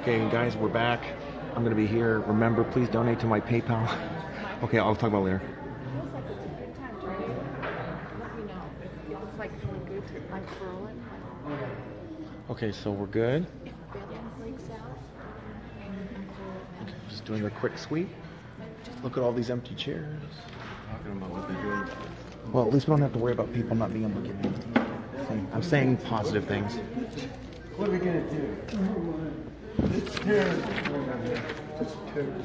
Okay, guys, we're back. I'm going to be here. Remember, please donate to my PayPal. Okay, I'll talk about it later. Feels like it's a good time, Jordan. Let me know if it's like feeling good to unfurl it. Okay, so we're good. If bedlam breaks out, unfurl it. Okay, just doing a quick sweep. Look at all these empty chairs. Talking about what they're doing. Well, at least we don't have to worry about people not being able to get in. I'm saying positive things. What are we gonna do? It's terrible. It's terrible.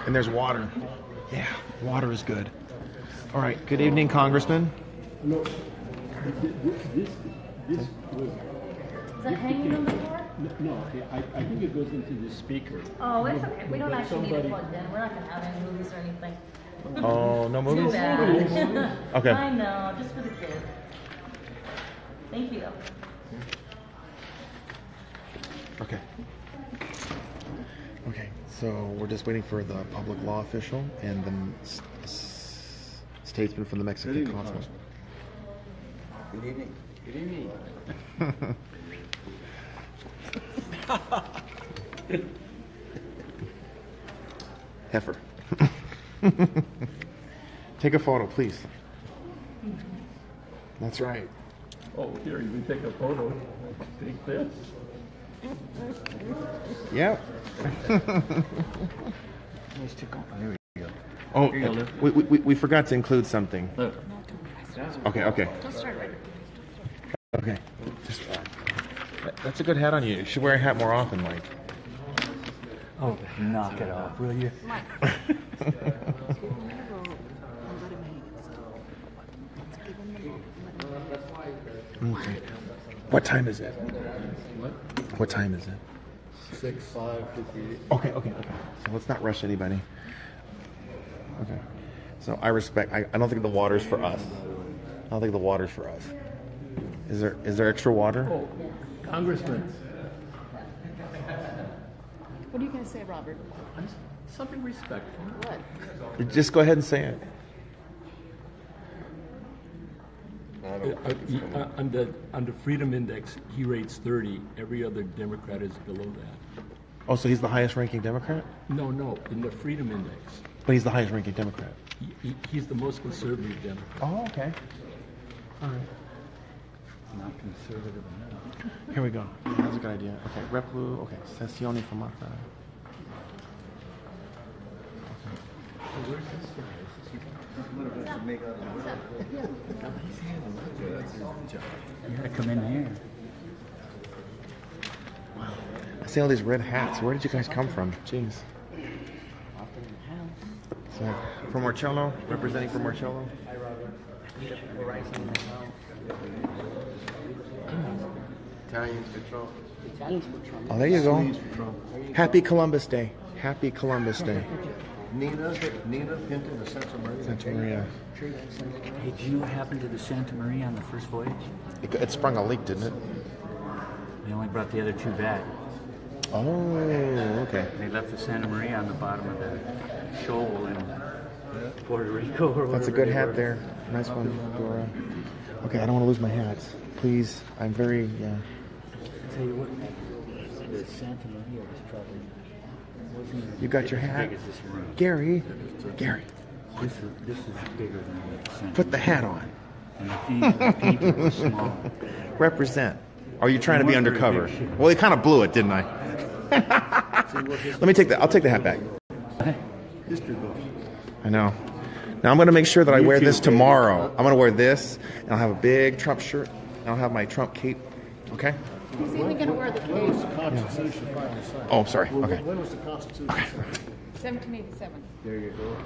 And there's water. Yeah, water is good. All right, good evening, Congressman. No, this was... Is that hanging on the floor? No, I think it goes into the speaker. Oh, it's okay. We don't actually need it plugged in. We're not going to have any movies or anything. Oh, no movies? Too bad. Okay. I know, just for the kids. Thank you. Okay. Okay, so we're just waiting for the public law official and the statesman from the Mexican consulate. Good evening. Good evening. Heifer. Take a photo, please. That's right. Oh, here, you can take a photo. Take this. Yep. Nice to go. There we go. Oh, we forgot to include something. Look. Okay. Don't start right now. Okay. Just, that's a good hat on you. You should wear a hat more often, Mike. Oh, knock it off, will you? Mike. Okay. What time is it? What? What time is it? 6, 5, 58. Okay. So let's not rush anybody. Okay. So I respect. I don't think the water's for us. I don't think the water's for us. Is there extra water? Oh, Congressman. What are you going to say, Robert? Something respectful. What? Just go ahead and say it. On the Freedom Index, he rates 30. Every other Democrat is below that. Oh, so he's the highest ranking Democrat? No, in the Freedom Index. But he's the highest ranking Democrat. He's the most conservative Democrat. Oh, okay. All right. Not conservative enough. Here we go. That's a good idea. Okay, Replu. Okay, Sessione Famata. Where's this guy? What if it's to make out of work? He's handling it. That's his job. You gotta come in here. Wow. I see all these red hats. Where did you guys come from? Jeez. So, from Marcello, representing from Marcello. Italians for Trump. Oh, there you go. Happy Columbus Day. Happy Columbus Day. Nina Pinto to Santa Maria. Santa Maria. Hey, do you know what happened to the Santa Maria on the first voyage? It sprung a leak, didn't it? They only brought the other two back. Oh, okay. They left the Santa Maria on the bottom of the shoal in Puerto Rico or whatever. That's a good they hat were. there. Nice one, Dora. Okay, I don't want to lose my hats. Please, I'm very, yeah. I'll tell you what, the Santa Maria was probably wasn't You got as your big hat? as this room. Gary. This is bigger than the Santa Put the hat on. And the people were small. Represent. Are you trying to be undercover? Well, he kind of blew it, didn't I? Let me take that. I'll take the hat back. History book. I know. Now I'm going to make sure that I wear this tomorrow. I'm going to wear this, and I'll have a big Trump shirt, and I'll have my Trump cape. Okay? He's even going to wear the cape. The Constitution finally signed. Oh, sorry. Okay. When was the Constitution? 1787. There you go.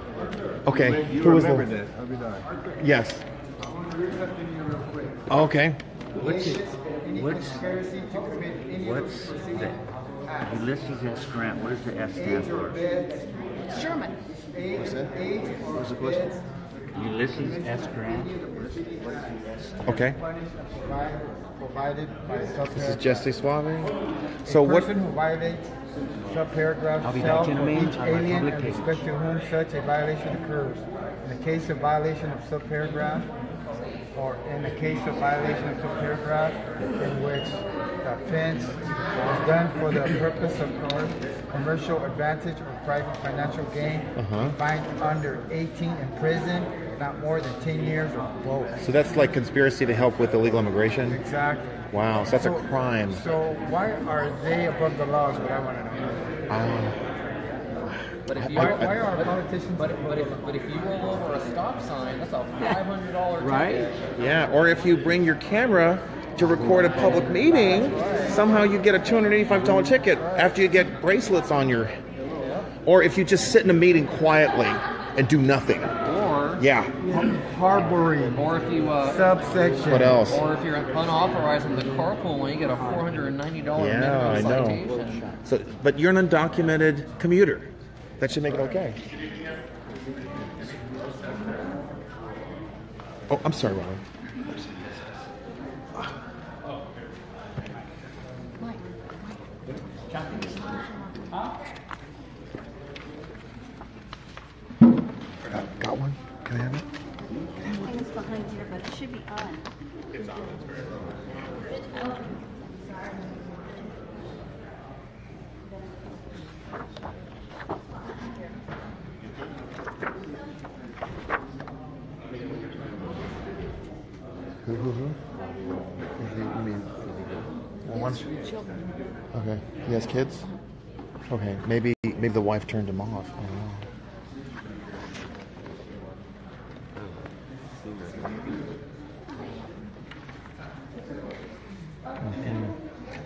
Okay. You Who was remember the? that? I'll be darned. Yes. Okay. What's the Ulysses S. Grant? What does the S stand for? Sherman. What's that? What's the question? Ulysses S. Grant. Okay. Provided by This is subparagraph. Jesse Suave. So what? Person who violates subparagraph I'll be shall back in a for minute each on my alien public in papers. respect to whom such a violation occurs. In the case of violation of subparagraph, or in the case of violation of some paragraph in which the offense was done for the purpose of commercial advantage or private financial gain, fined under 18 in prison, not more than 10 years or both. So that's like conspiracy to help with illegal immigration? Exactly. Wow, so that's a crime. So why are they above the law is what I want to know. But if you Why are our politicians but if you roll over a stop sign, that's a $500 ticket. Right? Yeah, or if you bring your camera to record a public meeting, somehow you get a $285 ticket after you get bracelets on your... Or if you just sit in a meeting quietly and do nothing. Or harboring, or if you subsection. What else? or if you're unauthorized in the carpool lane, you get a $490 Yeah, I minimum know. citation. So, but you're an undocumented commuter. That should make it okay. Oh, I'm sorry, Robin. Got one? Can I have it? I think it's behind here, but it should be on. It's on. Who? You mean? One? Okay. He has kids? Okay. Maybe the wife turned him off. I don't know.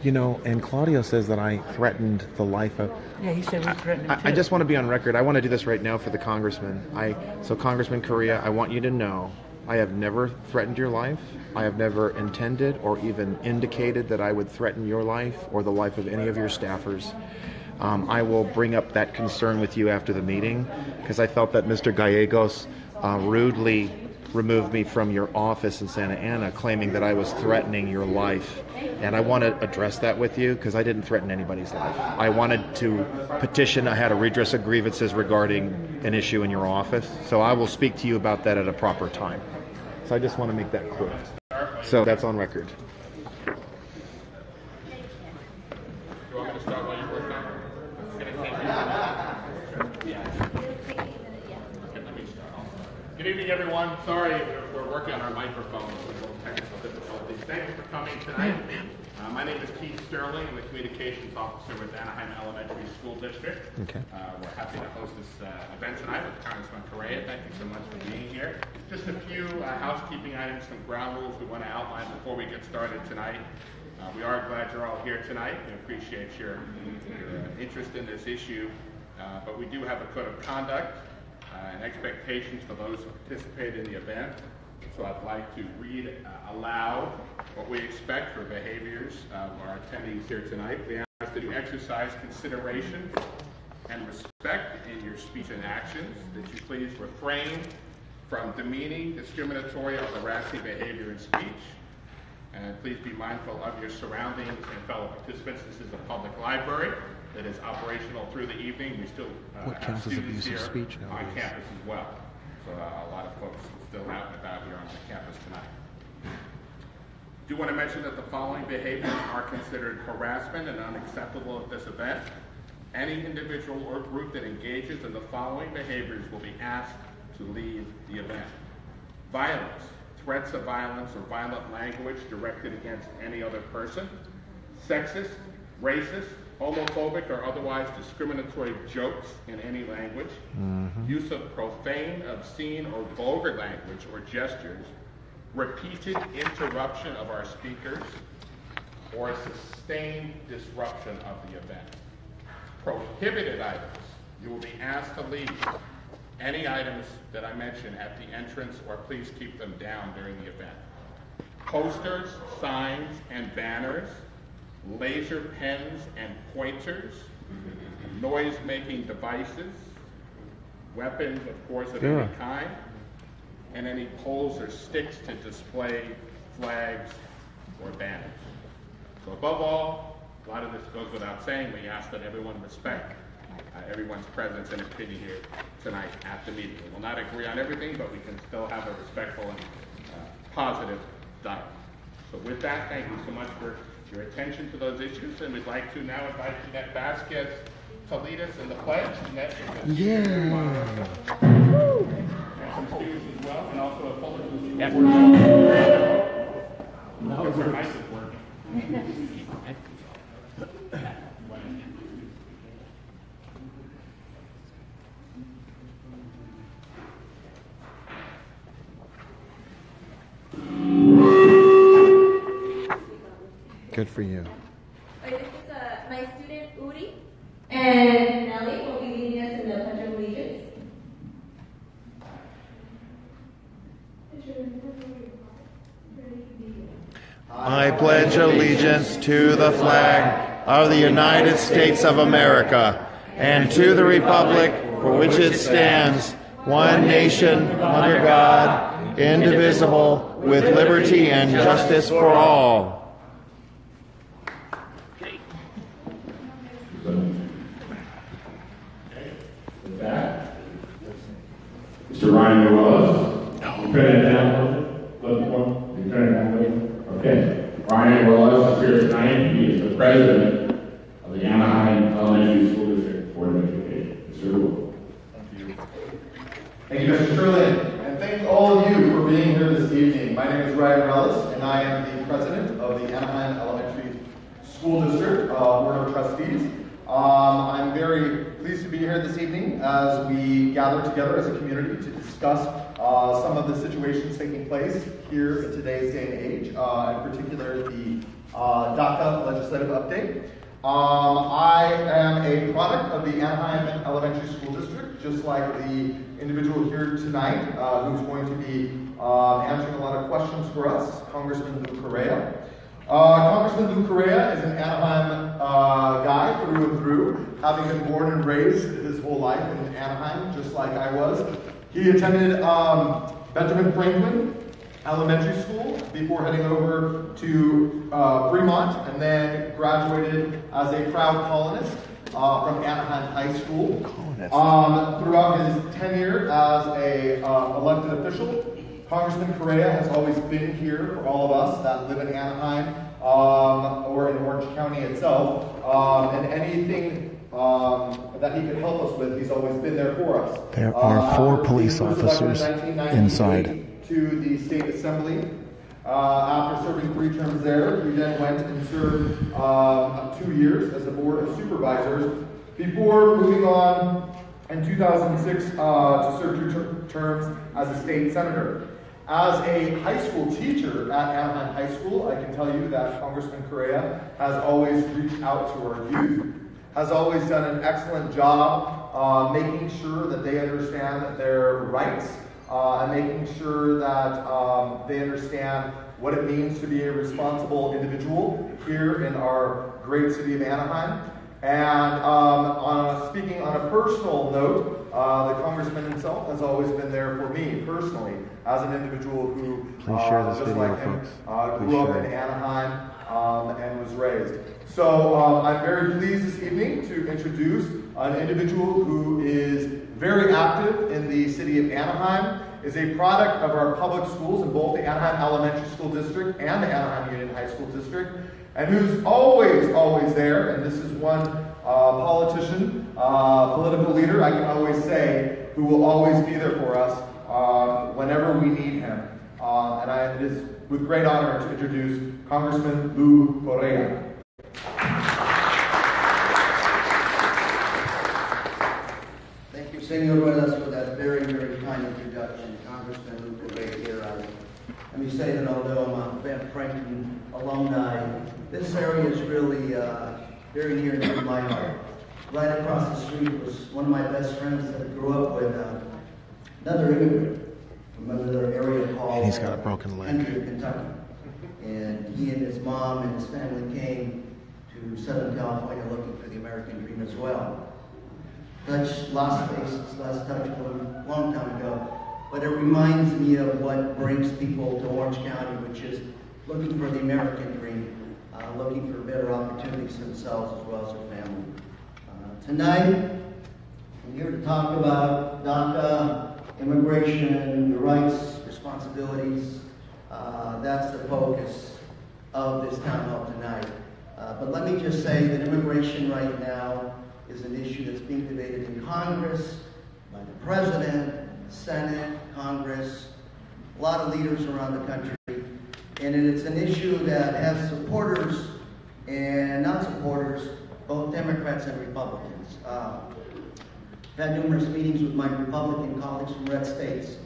You know, and Claudio says that I threatened the life of... Yeah, he said we threatened him too. I just want to be on record. I want to do this right now for the congressman. So Congressman Correa, I want you to know I have never threatened your life. I have never intended or even indicated that I would threaten your life or the life of any of your staffers. I will bring up that concern with you after the meeting because I felt that Mr. Gallegos rudely removed me from your office in Santa Ana claiming that I was threatening your life. And I want to address that with you because I didn't threaten anybody's life. I wanted to petition. I had a redress of grievances regarding an issue in your office. So I will speak to you about that at a proper time. So I just want to make that clear. So that's on record. You want me to start while you're working on it? Okay, let me start. Good evening, everyone. Sorry, we're working on our microphones with a little technical difficulties. Thank you for coming tonight. My name is Keith Sterling. I'm the Communications Officer with Anaheim Elementary School District. Okay. We're happy to host this event tonight with Congressman Correa. Thank you so much for being here. Just a few housekeeping items, some ground rules we want to outline before we get started tonight. We are glad you're all here tonight. We appreciate your interest in this issue. But we do have a code of conduct and expectations for those who participate in the event. So I'd like to read aloud what we expect for behaviors of our attendees here tonight. We ask that you exercise consideration and respect in your speech and actions, that you please refrain from demeaning, discriminatory, or harassing behavior in speech. And please be mindful of your surroundings and fellow participants. This is a public library that is operational through the evening. We still have students here on campus as well. So a lot of folks still out and about here on the campus tonight. I do want to mention that the following behaviors are considered harassment and unacceptable at this event. Any individual or group that engages in the following behaviors will be asked to leave the event. Violence, threats of violence or violent language directed against any other person. Sexist, racist, homophobic, or otherwise discriminatory jokes in any language. Use of profane, obscene, or vulgar language or gestures. Repeated interruption of our speakers, or sustained disruption of the event. Prohibited items. You will be asked to leave any items that I mention at the entrance, or please keep them down during the event. Posters, signs, and banners, laser pens and pointers, noise-making devices, weapons, of course, of any kind, and any poles or sticks to display flags or banners. So above all, a lot of this goes without saying, we ask that everyone respect everyone's presence and opinion here tonight at the meeting. We will not agree on everything, but we can still have a respectful and positive dialogue. So with that, thank you so much for your attention to those issues, and we'd like to now invite Jeanette Vasquez to lead us in the pledge. Jeanette, Yeah. and some students as well, and also a full now it's our mic is working. Good for you. This is my student Uri, and Nelly will be leading us in the Pledge of Allegiance. I pledge allegiance to the flag of the United States of America and to the republic for which it stands, one nation, under God, indivisible, with liberty and justice for all. With that, Mr. Ryan Willis. Turn it down. Turn it down. Okay. Ryan Willis is here tonight. He is the president of the Anaheim Elementary School District Board of Education. Mr. Willis. Thank you, Mr. Sterling, and thank all of you for being here this evening. My name is Ryan Rellis, and I am the president of the Anaheim Elementary School District Board of Trustees. I'm very pleased to be here this evening as we gather together as a community to discuss some of the situations taking place here in today's day and age, in particular the DACA legislative update. I am a product of the Anaheim Elementary School District, just like the individual here tonight who's going to be answering a lot of questions for us, Congressman Lou Correa. Congressman Lou Correa is an Anaheim guy through and through, having been born and raised his whole life in Anaheim, just like I was. He attended Benjamin Franklin Elementary School before heading over to Fremont, and then graduated as a proud colonist from Anaheim High School. Throughout his tenure as a elected official, Congressman Correa has always been here for all of us that live in Anaheim or in Orange County itself, and anything that he could help us with, he's always been there for us. There are 4 police officers inside. To the State Assembly. After serving 3 terms there, he then went and served 2 years as the Board of Supervisors before moving on in 2006 to serve 2 terms as a state senator. As a high school teacher at Anaheim High School, I can tell you that Congressman Correa has always reached out to our youth, has always done an excellent job making sure that they understand their rights, and making sure that they understand what it means to be a responsible individual here in our great city of Anaheim. And speaking on a personal note, the congressman himself has always been there for me personally as an individual who, Please share this just video, like him, folks. grew up in Anaheim and was raised. So I'm very pleased this evening to introduce an individual who is very active in the city of Anaheim, is a product of our public schools in both the Anaheim Elementary School District and the Anaheim Union High School District, and who's always there, and this is one politician, political leader, I can always say, who will always be there for us whenever we need him. And it is with great honor to introduce Congressman Lou Correa. Thank you, Senor Ruelas, for that very, very kind introduction. Congressman Lou Correa here. Let me say that although I'm a Ben Franklin alumni, this area is really very near to my heart. Right across the street was one of my best friends that I grew up with, another immigrant from another area called And he's got a broken leg. Hendrick, Kentucky. And he and his mom and his family came to Southern California looking for the American dream as well. Lost faces, last touch a long time ago, but it reminds me of what brings people to Orange County, which is looking for the American dream, looking for better opportunities for themselves as well as their family. Tonight, I'm here to talk about DACA, immigration, your rights, responsibilities, That's the focus of this town hall tonight. But let me just say that immigration right now is an issue that's being debated in Congress, by the President, Senate, Congress, a lot of leaders around the country. And it's an issue that has supporters and non-supporters, both Democrats and Republicans. I've had numerous meetings with my Republican colleagues from red states,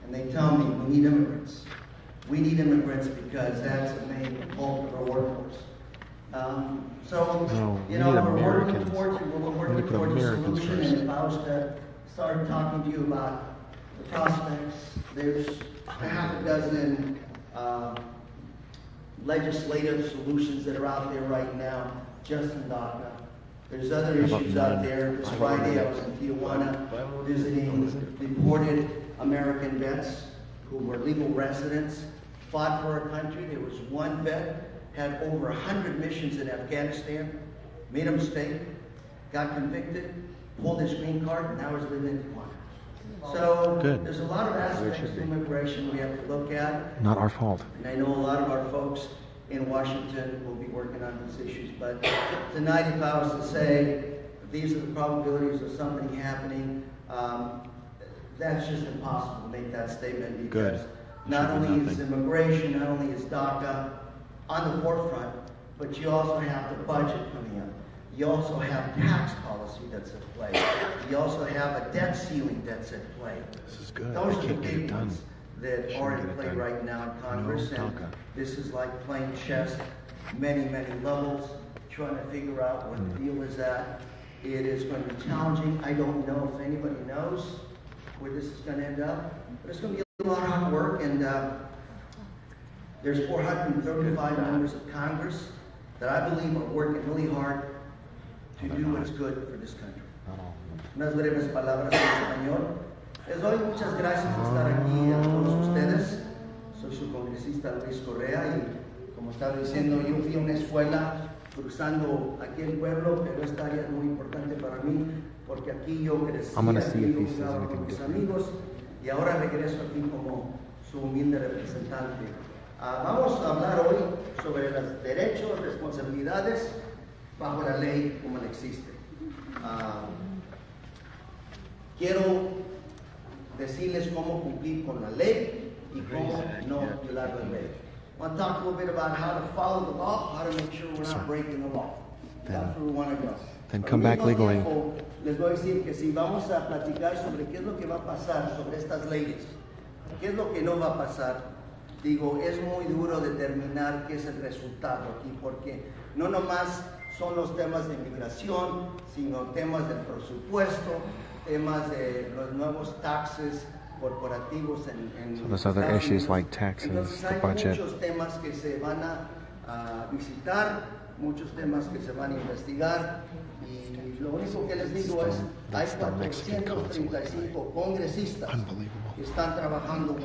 and they tell me we need immigrants. We need immigrants because that's the main bulk of our workforce. We need Americans. We're working towards a solution, and if I was to start talking to you about the prospects, there's a half a dozen legislative solutions that are out there right now, just in DACA. There's other issues out there. This Friday I was in Tijuana visiting deported American vets who were legal residents, fought for our country. There was one vet, had over 100 missions in Afghanistan, made a mistake, got convicted, pulled his green card, and now he's living in Tijuana. So there's a lot of aspects to immigration we have to look at. Not our fault. And I know a lot of our folks in Washington will be working on these issues. But tonight, if I was to say these are the probabilities of something happening, that's just impossible to make that statement because not only is immigration, not only is DACA on the forefront, but you also have the budget coming up. You also have tax policy that's at play. You also have a debt ceiling that's at play. This is good. Those are the big ones that are in play right now in Congress. And this is like playing chess, many, many levels, trying to figure out what the deal is at. It is going to be challenging. I don't know if anybody knows where this is going to end up, but it's going to be a lot of hard work. And there's 435 members of Congress that I believe are working really hard to do what's good for this country. Unas breves palabras en español. Les doy muchas gracias por estar aquí a todos ustedes. Soy su congresista Lou Correa y como estaba diciendo, yo fui a una escuela cruzando aquí el pueblo, pero esta área es muy importante para mí porque aquí yo crecí, aquí yo jugaba con mis amigos y ahora regreso aquí como su humilde representante. Vamos a hablar hoy sobre los derechos, responsabilidades bajo la ley como la existe. Quiero decirles cómo cumplir con la ley y cómo no violar la ley. I want to talk a little bit about how to follow the law, how to make sure we're not breaking the law. That's where we want to go. Then come back legally. Les voy a decir que si vamos a platicar sobre qué es lo que va a pasar sobre estas leyes, qué es lo que no va a pasar, digo, es muy duro determinar qué es el resultado aquí, porque no nomás son los temas de inmigración, sino temas del presupuesto, temas de los nuevos taxes corporativos en so there's other issues like taxes, the budget. Muchos temas que se van a visitar, muchos temas que se van a investigar y lo único que les digo es hay 435 congresistas que están trabajando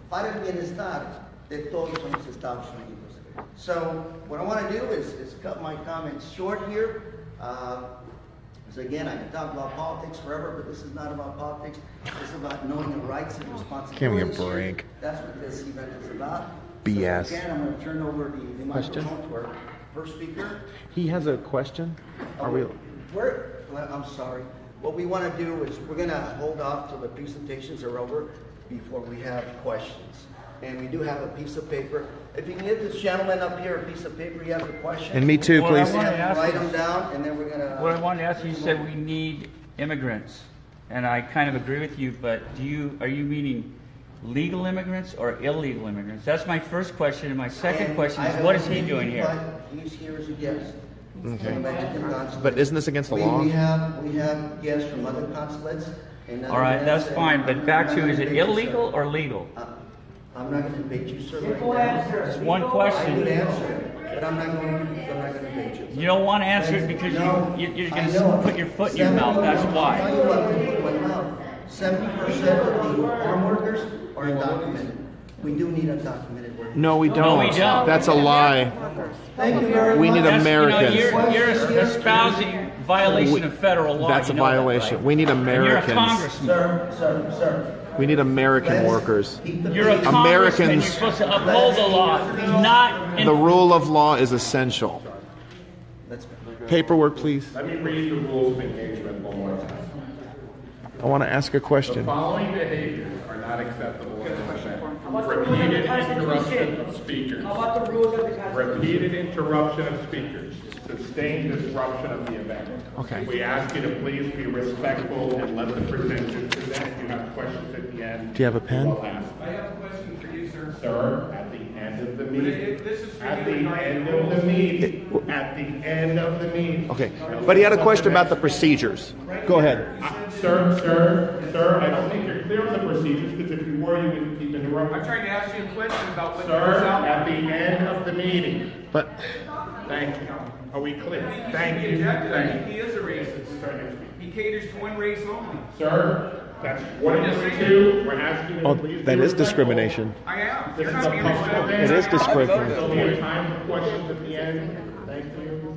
para el bienestar de todos los Estados Unidos. So what I want to do is cut my comments short here. Because again, I can talk about politics forever, but this is not about politics. This is about knowing the rights and responsibilities. Give me a break. That's what this event is about. BS. So again, I'm going to turn over the microphone to our first speaker. He has a question. I'm sorry. What we want to do is we're going to hold off till the presentations are over before we have questions. And we do have a piece of paper. If you can give this gentleman up here a piece of paper, you have a question. And me too, please. Write them down, and then we're going to... What I wanted to ask you said we need immigrants. And I kind of agree with you, but are you meaning legal immigrants or illegal immigrants? That's my first question. And my second question is, what is he doing here? He's here as a guest. Okay. But isn't this against the law? We have guests from other consulates. All right, that's fine. But back to, is it illegal or legal? I'm not going to debate you, sir. It's one question. I would answer it, but I'm not going to debate you. You don't want to answer it because you're going to put your foot in your mouth. That's why. I'll tell you what, I put my mouth. 70% of the farm workers are undocumented. We do need undocumented workers. No, we don't. No, we don't. That's a lie. Thank you very much. We need Americans. You're espousing violation of federal law. That's a violation. We need Americans. And you're a congressman. Sir. We need American workers. You're a congressman. You're supposed to uphold the law, not The rule of law is essential. Paperwork, please. Let me read the rules of engagement one more time. I want to ask a The question. following behaviors are not acceptable in an event. Repeated interruption of speakers. Repeated interruption of speakers. Sustained disruption of the event. Okay. We ask you to please be respectful and let the presenters present. If you have questions at the end, Do you have a pen? we'll ask. I have a question for you, sir. Sir, at the end of the meeting. This is for At you the tonight. end of the meeting. At the end of the meeting. Okay. But he had a question about the procedures. Go ahead. Sir, I don't think you're clear on the procedures, because if you were, you wouldn't keep interrupting. I'm trying to ask you a question about what Sir, goes out. at the end of the meeting. But Thank you. Are we clear? He Thank you. rejected Thank it. He is a racist. He caters to one race only. Sir, that's what it is to do. We're asking you to oh, please that be is respectful. discrimination. I am. This You're is not a being public respectful. event. It is discrimination. There'll be a time for questions at the end. Thank you.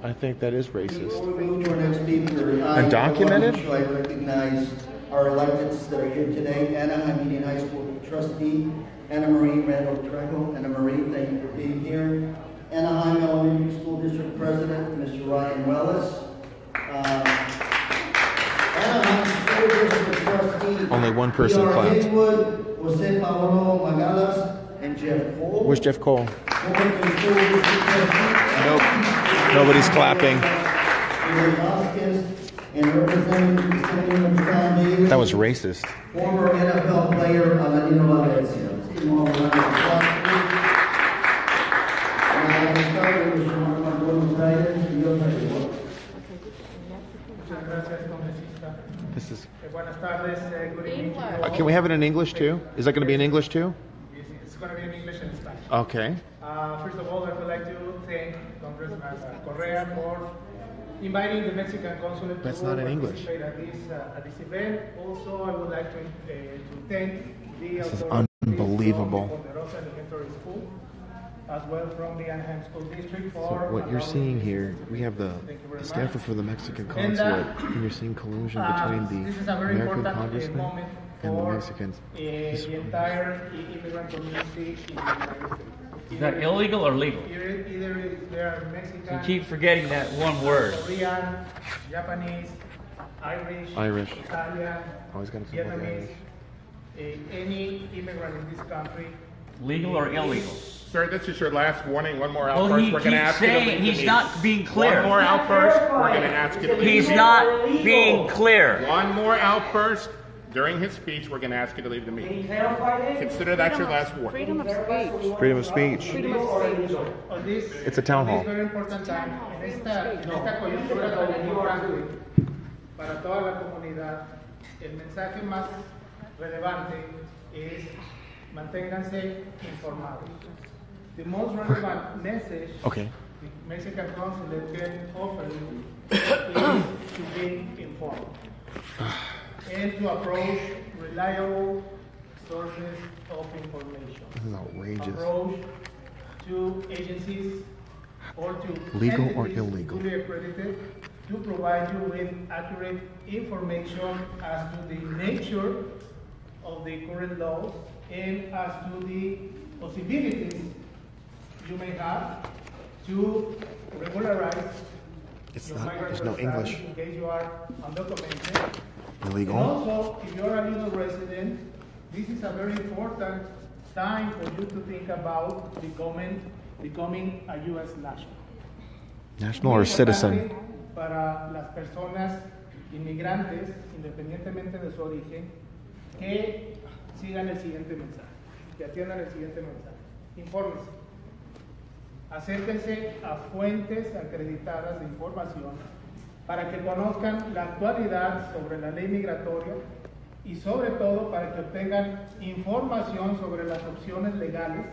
I think that is racist. Before we move to our next speaker, Undocumented? I recognize our electeds that are here today. Anaheim Union High School trustee, Anna Marie Randall Trejo. Anna Marie, thank you for being here. Anaheim Elementary School District President, Mr. Ryan Wellis. Anaheim School District trustee. Only one person E.R. clapped. Haywood, Jose Paolo Magalas, and Jeff Cole. Where's Jeff Cole? Fullerton School District trustee. Nope. Nobody's clapping. And representing Sam Davis, That was racist. former NFL player Aladino Valencia. Let's give him all a round of applause, please. And I will start with Mr. Marco Reyes. Muchas gracias, congresista. This is. Buenas tardes, good evening to you all. Can we have it in English too? Is that going to be in English too? It's going to be in English and Spanish. Okay. First of all, I would like to thank Congressman Correa for inviting the Mexican consulate That's to not in English. participate at this event. Also, I would like to thank the This is authorities unbelievable. from the Ponderosa Elementary School, as well from the Anaheim School District So for what you're allowing seeing me here, we have the staffer for the Mexican consulate, and you're seeing collusion between this is the a very American important congressman moment and the for Mexicans. the entire immigrant community in the United States. Is that illegal or legal? Either they are Mexican, You keep forgetting that one word. Korean, Japanese, Irish, Italian, Always got to Vietnamese, any immigrant in this country. Legal or illegal? Sir, this is your last warning. One more Well, outburst. he We're going to keeps ask you to leave saying the he's meeting. not being clear. One more outburst. We're going to ask you to leave. He's not being clear. One more outburst. During his speech, we're going to ask you to leave the meeting. Consider that your last warning. Freedom of speech. Freedom of speech. Freedom of speech. On this, It's a town hall. on this very important time, en esta coyuntura tan importante para toda la comunidad, el mensaje más relevante es manténganse informados. The most relevant message Okay. the Mexican consulate can offer you is to be informed and to approach reliable sources of information. This is outrageous. Approach to agencies or to Legal or entities illegal? duly accredited to provide you with accurate information as to the nature of the current laws and as to the possibilities you may have to regularize It's your not. migrant There's no status English. in case you are undocumented. Illegal. And also, if you're a legal resident, this is a very important time for you to think about becoming a U.S. national. National or citizen? Para las personas inmigrantes, independientemente de su origen, que sigan el siguiente mensaje, que atiendan el siguiente mensaje. Infórmense. Acérquense a fuentes acreditadas de información para que conozcan la actualidad sobre la ley migratoria y sobre todo para que obtengan información sobre las opciones legales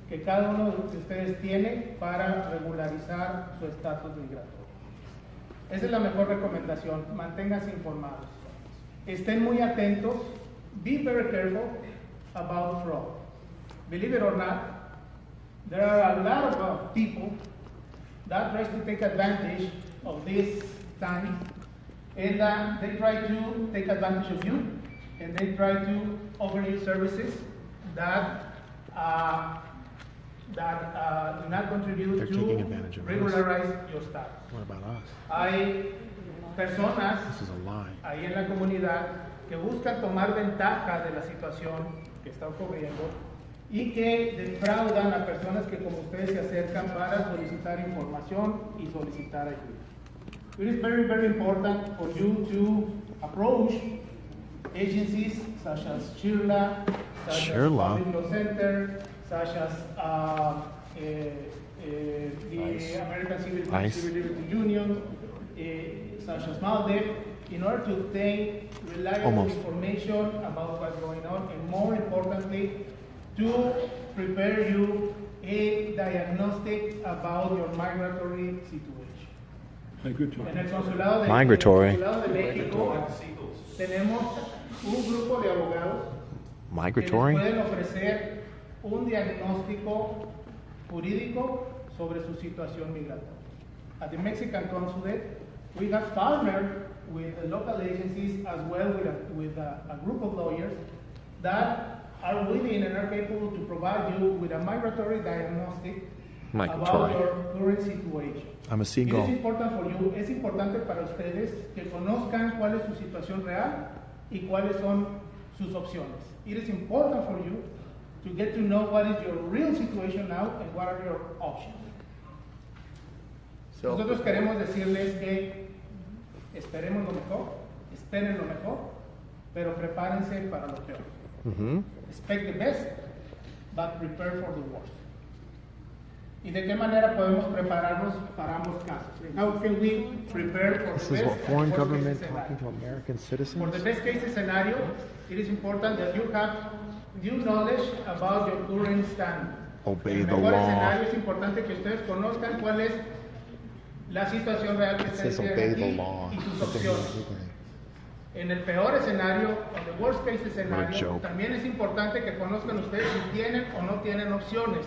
que cada uno de ustedes tiene para regularizar su estatus migratorio. Esa es la mejor recomendación, manténganse informados. Estén muy atentos, be very careful about fraud. Believe it or not, there are a lot of people that try to take advantage of this time and they try to take advantage of you and they try to offer you services that do not contribute They're taking advantage to of regularize your status. What about us? Hay personas This is a lie. ahí en la comunidad que buscan tomar ventaja de la situación que está ocurriendo y que defraudan a personas que como ustedes se acercan para solicitar información y solicitar ayuda. It is very, very important for you to approach agencies such as Shirla, such as Public Law Center, such as the American Civil Liberty Union, such as MALDEF, in order to obtain reliable information about what's going on, and more importantly, to prepare you a diagnostic about your migratory situation. En el consulado de México tenemos un grupo de abogados que les pueden ofrecer un diagnóstico jurídico sobre su situación migratoria. At the Mexican consulate, we have partnered with the local agencies as well with a group of lawyers that are willing and are capable to provide you with a migratory diagnostic about your current situation. I'm a seagull. It is important for you, es importante para ustedes que conozcan cuál es su situación real y cuáles son sus opciones. It is important for you to get to know what is your real situation now and what are your options. Nosotros queremos decirles que esperemos lo mejor, esperen lo mejor, pero prepárense para lo peor. Expect the best, but prepare for the worst. ¿Y de qué manera podemos prepararnos para ambos casos? How can we prepare for This the is best what foreign and worst government case talking scenario? to American citizens? For the best case scenario, it is important that you have due knowledge about your current standing. Obey En the el mejor law. escenario es importante que ustedes conozcan cuál es la situación real que It ustedes says tienen obey the aquí law. y sus But they're opciones. not. En el peor escenario, o the worst case What a escenario, joke. también es importante que conozcan ustedes si tienen o no tienen opciones.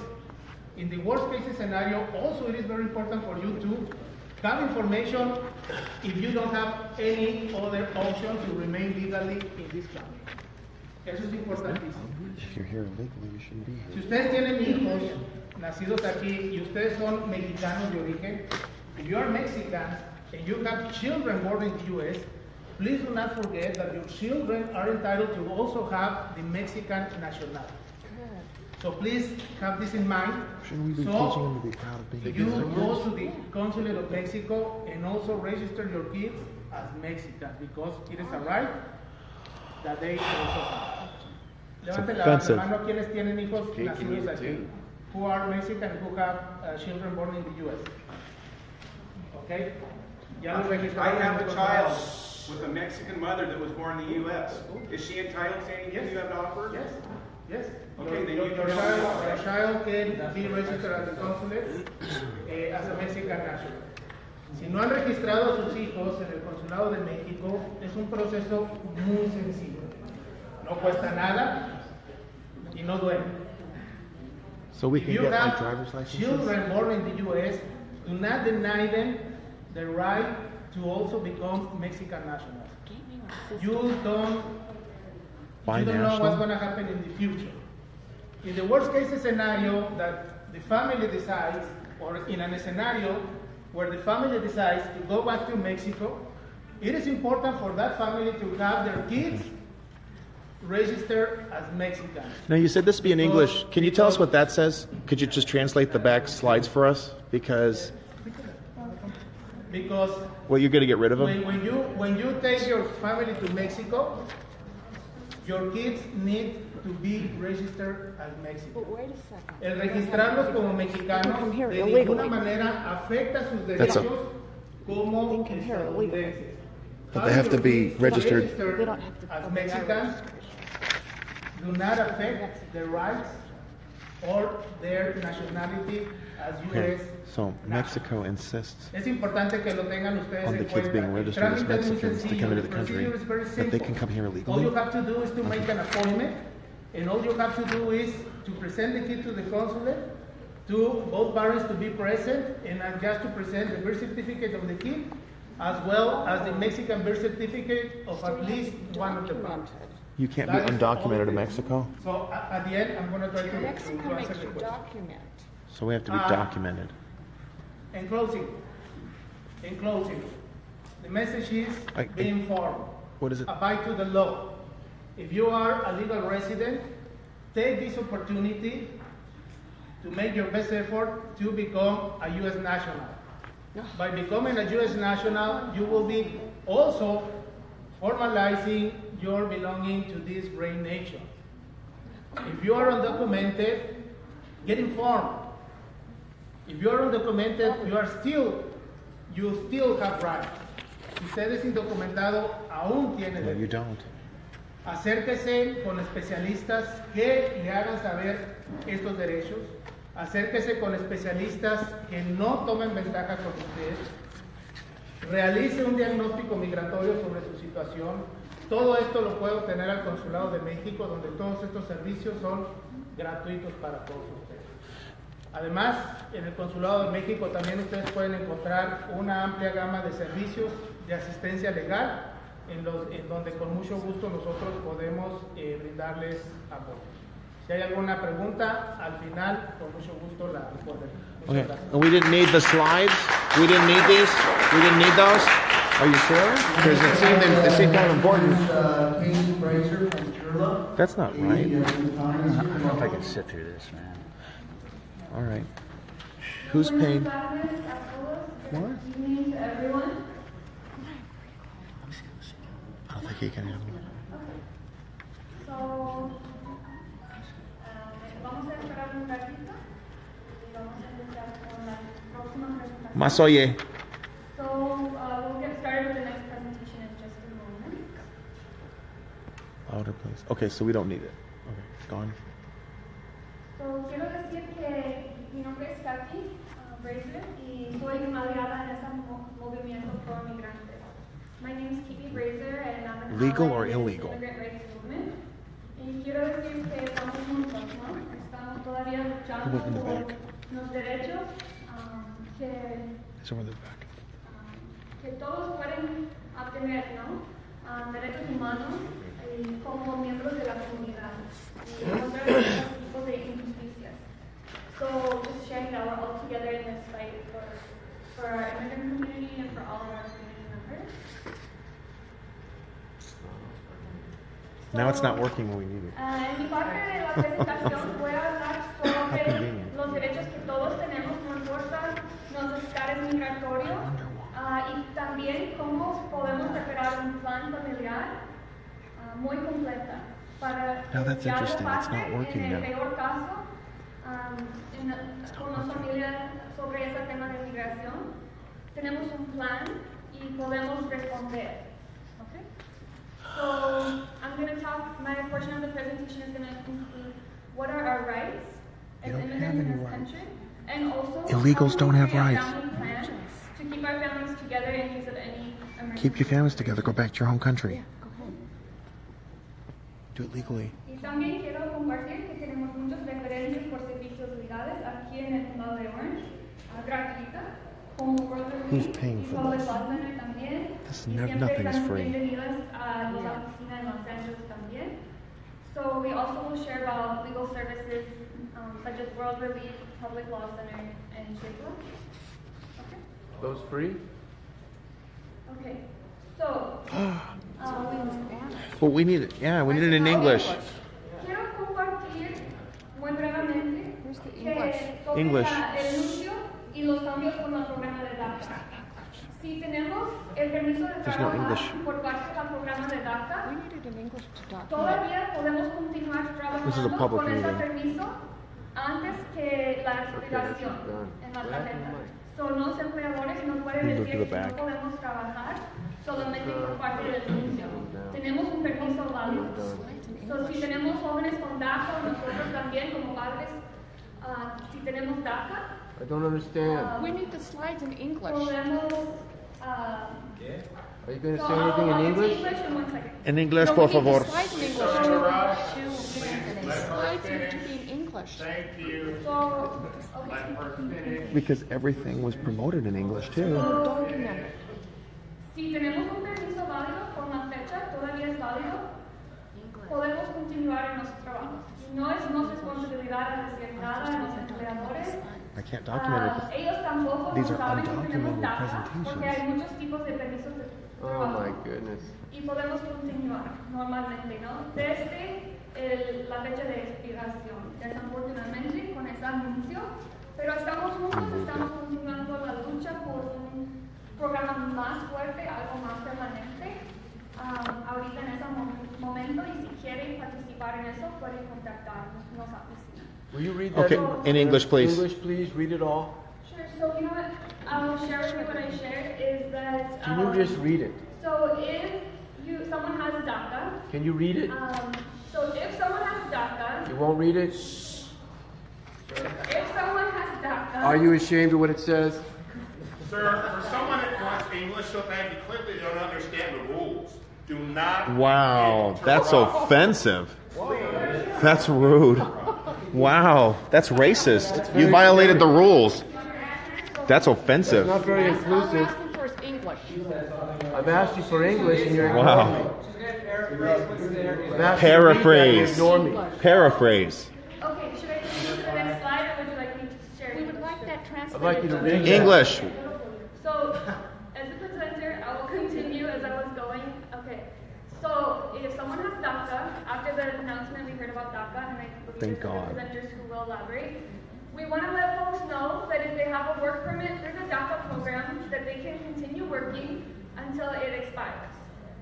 In the worst case scenario, also it is very important for you to have information if you don't have any other option to remain legally in this country. Eso es importantísimo. If you're here illegally, you shouldn't be Si here. ustedes tienen hijos nacidos aquí y ustedes son mexicanos de origen, if you are Mexican and you have children born in the U.S., please do not forget that your children are entitled to also have the Mexican nationality. So please have this in mind. Shouldn't we be teaching them to be proud of being You Mexicans? go to the consulate of Mexico and also register your kids as Mexicans because it is a right that they also have. Levanten la mano quienes tienen hijos nacidos aquí, who are Mexican, who have children born in the U.S. Okay? Ya los registraron. I have a child with a Mexican mother that was born in the U.S. Is she entitled to anything you have to offer? Yes. Yes. Okay, then your you can child can be registered at the consulate as a Mexican national. Si no han registrado a sus hijos en el consulado de México, es un proceso muy sencillo. No cuesta nada y no duele. So we If can you get like have driver's licenses? children born in the U.S., do not deny them the right to also become Mexican nationals. You don't know what's going to happen in the future. In the worst case scenario that the family decides, or in a scenario where the family decides to go back to Mexico, it is important for that family to have their kids registered as Mexicans. Now, you said this be in English. Can you tell us what that says? Could you just translate the back slides for us? Because well, you're going to get rid of them? When you take your family to Mexico, your kids need to be registered as Mexican. El registrarlos como mexicanos de ninguna manera afecta sus derechos como estadounidenses. But they have to be registered. As Mexicans do not affect their rights or their nationality as U.S. So Mexico insists Es importante que lo tengan ustedes on the en kids cuenta. being registered as El trámite es muy Mexicans to sencillo. come into The the country, procedure is very that they simple. can come here All illegally. you have to do is to make an appointment, and all you have to do is to present the kid to the consulate, to both parents to be present, and just to present the birth certificate of the kid, as well as the Mexican birth certificate of at least one of the parents. You can't be undocumented in Mexico. So at the end, I'm going to try to Mexico makes answer the you question. document. So we have to be documented. In closing, the message is be informed. What is it? Abide to the law. If you are a legal resident, take this opportunity to make your best effort to become a U.S. national. By becoming a U.S. national, you will be also formalizing your belonging to this great nation. If you are undocumented, get informed. If you are undocumented, you still have rights. Si usted es indocumentado, aún tiene No, you derechos. don't. Acérquese con especialistas que le hagan saber estos derechos. Acérquese con especialistas que no tomen ventaja con usted. Realice un diagnóstico migratorio sobre su situación. Todo esto lo puede obtener al Consulado de México, donde todos estos servicios son gratuitos para todos ustedes. Además, en el Consulado de México también ustedes pueden encontrar una amplia gama de servicios de asistencia legal, en donde con mucho gusto nosotros podemos brindarles apoyo. Si hay alguna pregunta, al final, con mucho gusto la responderé. Okay. And we didn't need the slides. We didn't need these. We didn't need those. Are you sure? Because it seemed kind of important. That's not right. I don't know if I can sit through this, man. All right. Who's paying? What? Evening to everyone. I don't think he can handle it. So, vamos a esperar un ratito y vamos a empezar con la próxima presentación. Más oye. So, we'll get started with the next presentation in just a moment. Louder, please. Okay, so we don't need it. Okay, it's gone. So, quiero decir que mi nombre es Kathy Brazier y soy una aliada en ese movimiento pro migrantes. My name is Katie Brazier and I'm an Legal ally or in this illegal? immigrant rights movement. Y quiero decir que estamos juntos, ¿no? Estamos todavía luchando Who went in the por back? los derechos que, It's over the back. que todos pueden obtener, ¿no? Derechos humanos como miembros de la comunidad y contra estos tipos de injusticias. So just sharing that we're all together in this fight for our immigrant community and for all of our community members. Now it's not working when we need it. En mi parte de la presentación voy a hablar sobre los derechos que todos tenemos, no importa los estados migratorios, y también cómo podemos preparar un plan familiar muy completa para Now that's que interesting. It's pase not working en el now. peor caso con la familia sobre ese tema de migración. Tenemos un plan y podemos responder. Okay? So I'm going to talk, my portion of the presentation is going to include what are our rights as immigrants in this country, and also Illegals don't have rights. family plan to keep our families together in case of any emergency. Keep your families together. Go back to your home country. Do it legally. Y también quiero compartir que tenemos muchas referencias por servicios legales aquí en el condado de Orange, gratuita, como Who's paying for this? también. This is Y never, siempre nothing is están free. bienvenidas a la oficina en Los Angeles también. So we also will share about legal services such as World Relief, Public Law Center, and Schaper. Okay. Those free? Okay. So. Well, we need it. Yeah, we need it in English. Quiero compartir muy brevemente sobre English. el anuncio y los cambios con el programa de DACA. Si tenemos el permiso de There's no English. trabajar por parte del programa de DACA, todavía podemos continuar This is a trabajando public con ese meeting. permiso antes que la expiración en la tarjeta. So, los empleadores no pueden Move to decir the que no back. podemos trabajar solamente por parte del anuncio. Tenemos un permiso válido. So, si tenemos jóvenes con DACA, nosotros también como padres, si tenemos DACA, I don't understand. We need the slides in English. podemos... Are you going to so say anything I'll in get to English? in 1 second. En inglés, No, por we need the favor. slides in English too. The slides need to be in English. Thank you. So, Let her finish. Because everything was promoted in English too. Document. si tenemos un permiso válido con la fecha, todavía es válido. podemos continuar en nuestros trabajos. No es nuestra responsabilidad decir nada a los empleadores. I can't document it. Ellos tampoco These are saben que tenemos undocumented DACA, porque hay presentations. muchos tipos de permisos de Oh trabajo. my goodness. Y podemos continuar normalmente, ¿no? Desde la fecha de expiración. Desafortunadamente, con ese anuncio, pero estamos juntos, estamos continuando la lucha por un programa más fuerte, algo más permanente. Ahorita en ese momento, y si quieren participar en eso, pueden contactarnos a la oficina. Will you read that? Okay, in English, please. English, please. Read it all. Sure. So you know what? I will share with you what I shared is that. Can you just read it? So if someone has DACA. Can you read it? So if someone has DACA. You won't read it? If someone has DACA. Are you ashamed of what it says? Sir, for someone that wants English so bad, you clearly don't understand the rules. Do not. Wow, that's offensive. That's rude. Wow, that's racist. You violated the rules. That's offensive. It's not very inclusive. asking for is English. I've asked you for English and you're Wow. ignoring me. Paraphrase. Ignore me. Paraphrase. Okay, should I move to the next slide, or would you like me to share? We would like that translated. I'd like you to read that. English. So, as a presenter, I will continue as I was going. Okay. So, if someone has DACA, after the announcement we heard about DACA, and I believe Thank there's other God. presenters who will elaborate, we want to let folks know that if they have a work permit, there's a DACA program that they can continue working until it expires.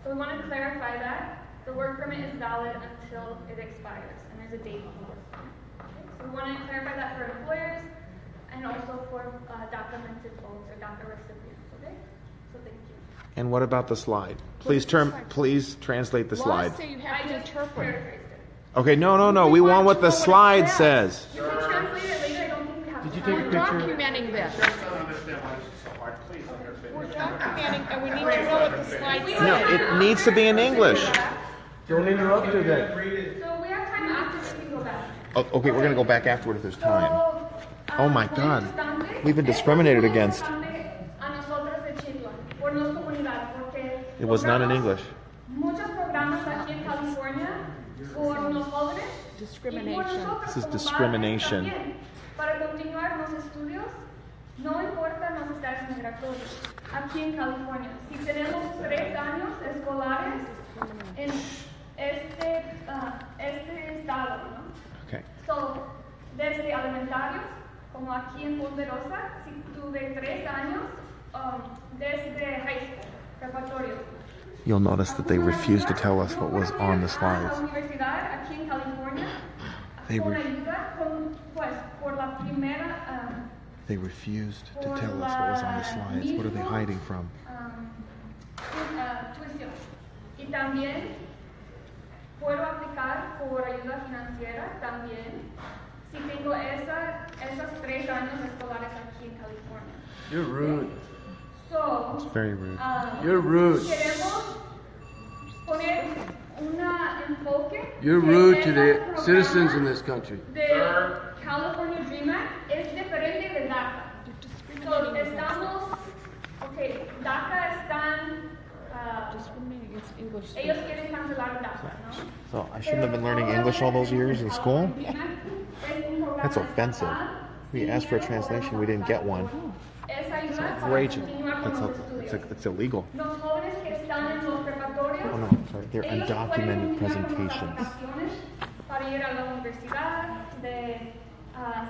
So we want to clarify that. The work permit is valid until it expires, and there's a date on the work permit. Okay? So we want to clarify that for employers and also for documented folks or DACA recipients. Okay? So thank you. And what about the slide? Please translate the slide. Laws say you have to interpret. Paraphrased it. Okay, no. We want what the slide says. You can translate it later. I don't think we have Did you time. take a We're picture? documenting this. I don't understand why this is so hard. Please understand. We're documenting, and we need to know what the slide No, says. it needs to be in English. Don't interrupt her then. So we have time after this. We can go back. Oh, okay, we're going to go back afterward if there's time. So, Oh my God. We've been discriminated against. A nosotros de Chile, por nuestra comunidad, porque It was not in English. muchos programas aquí en California por los jóvenes y por Discrimination. nosotros This is como discrimination. padres también. Para continuar los estudios, no importa los estados migratorios. Aquí en California, si tenemos 3 años escolares en este estado, ¿no? Okay. So, desde alimentarios, como aquí en Ponderosa, si tuve 3 años, desde high school, preparatorio. You'll notice that they refused to tell us what was on the La slides. universidad aquí en California, They con were- ayuda, pues, por la primera, They refused to tell us what was on the slides. What are they hiding from? tuición. Y también puedo aplicar por ayuda financiera también si tengo esos 3 años escolares aquí en California. You're rude. So, It's very rude. You're rude. queremos poner un enfoque. You're que rude to ese the programa citizens in this country. de California Dream Act es diferente de DACA. So, estamos, DACA están, Discriminating against English ellos speakers. quieren cancelar DACA, ¿no? So I shouldn't have been learning English all those years in school? That's offensive. We asked for a translation, we didn't get one. Es ayuda para Outrageous. continuar con los estudios. It's illegal. Los jóvenes que están en los preparatorios, Oh no, sorry. They're ellos pueden undocumented continuar con sus presentations. aplicaciones para ir a la universidad de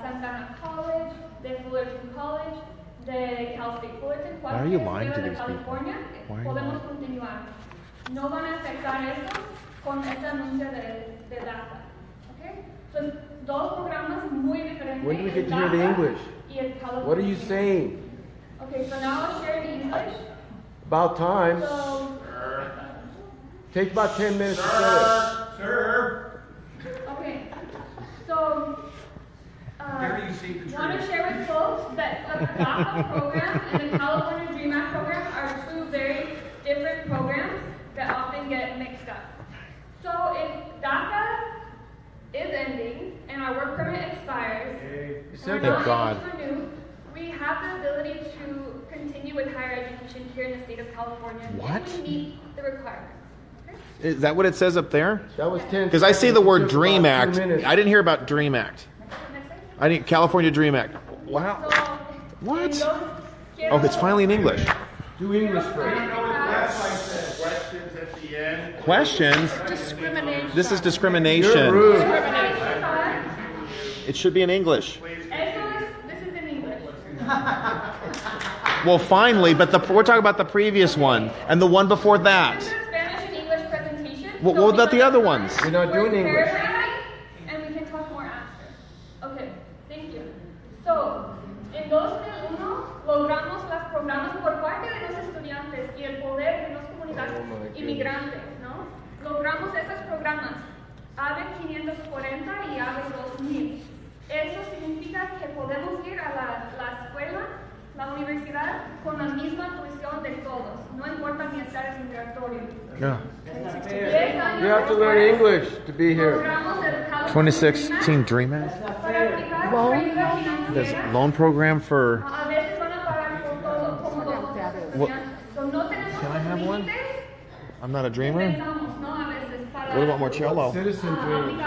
Santana College, de Fullerton College, de Cal State Fullerton. Why are you cualquier lying to escuela de these people? California, Why are you podemos lying? continuar. No van a aceptar eso con este anuncio de DACA. ¿Okay? Son 2 programas muy diferentes. When do we get el to hear the DACA English? y el California. What are you saying? Okay, so now I'll share the English. About time. So, Take about 10 minutes to say Sir. okay, so want to share with folks that the DACA program and the California Dream Act program are 2 very different programs that often get mixed up. So if DACA is ending and our work permit expires, and we're Thank not God. able to renew, we have the ability to continue with higher education here in the state of California What? if we meet the requirements. Is that what it says up there? That was 10. Because I see the word Dream About 2 Act. minutes. I didn't hear about Dream Act. I didn't California Dream Act. Wow. What? Oh, it's finally in English. Do English first. Questions at the end. Questions? Discrimination. This is discrimination. You're rude. It should be in English. This is in English. Well, finally, but we're talking about the previous one and the one before that. Spanish and English presentation. What about the other ones? We're not doing English. And we can talk more after. Okay, thank you. So, en 2001 logramos los programas por parte de los estudiantes y el poder de las comunidades inmigrantes, ¿no? Logramos esos programas, AVE 540 y AVE 2000. Eso significa que podemos ir a la escuela, la universidad, con la misma tuición de todos, no importa mi estatus migratorio. Yeah. You have to learn English to be here. 2016 Dream Act? This loan program for... What? Can I have one? I'm not a dreamer? What about Marcello? Citizen dream.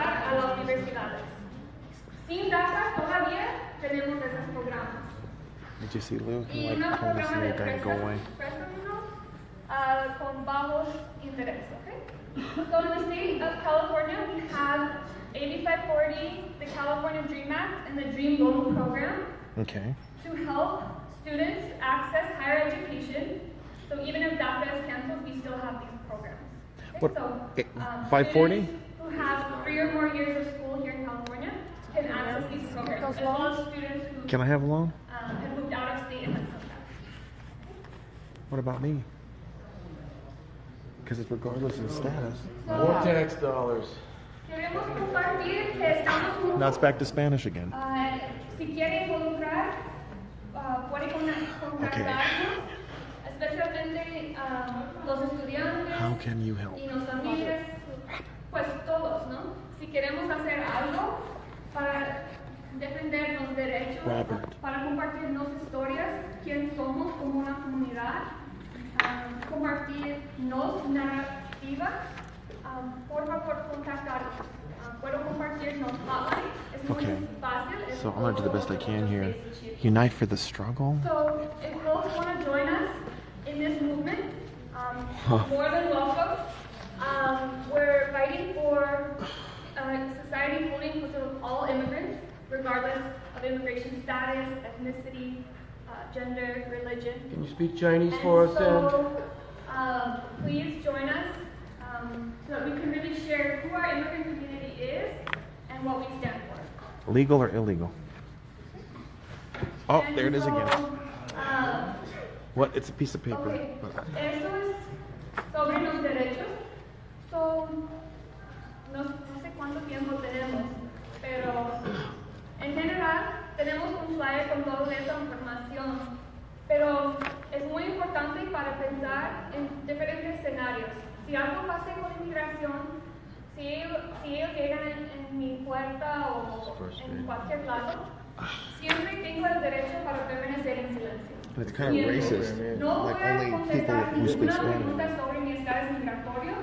Did you see Lou? He told this little guy to go away. Con bajos intereses, okay? So in the state of California, we have 8540, the California Dream Act, and the Dream Loan Program Okay. to help students access higher education. So even if DACA is canceled, we still have these programs. Okay? What? So, 540? students who have 3 or more years of school here in California can access these programs, as well as students who Can I have a loan? have moved out of state and have come back. What about me? Because it's regardless of status. More tax dollars. Queremos compartir que estamos juntos. Now it's back to Spanish again. Si quiere involucrar, puede contratarnos, especialmente los estudiantes How can you help? y los familias, pues todos, ¿no? Si queremos hacer algo para defender los derechos, Robert. para compartirnos historias, quién somos como una comunidad, compartirnos narrativa, por favor contactarnos. Puedo compartirnos hotline. Es muy Okay. fácil. Es So I'm going to do the best I can here. Unite for the struggle? So if folks want to join us in this movement, more than welcome. We're fighting for society fully inclusive of all immigrants, regardless of immigration status, ethnicity, gender, religion. Can you speak Chinese for us then? So, please join us so that we can really share who our immigrant community is and what we stand for. Legal or illegal? Oh, there it is again. What? It's a piece of paper. Okay. Eso es sobre los derechos. So, no sé cuánto tiempo tenemos, pero en general tenemos un flyer con toda esa información. Pero es muy importante para pensar en diferentes escenarios. Si algo pasa con inmigración, si ellos llegan en mi puerta o en cualquier lado, siempre tengo el derecho para permanecer en silencio. It's kind of racist. No Like voy a only people contestar who speak ninguna Spanish. pregunta sobre mi estatus migratorio.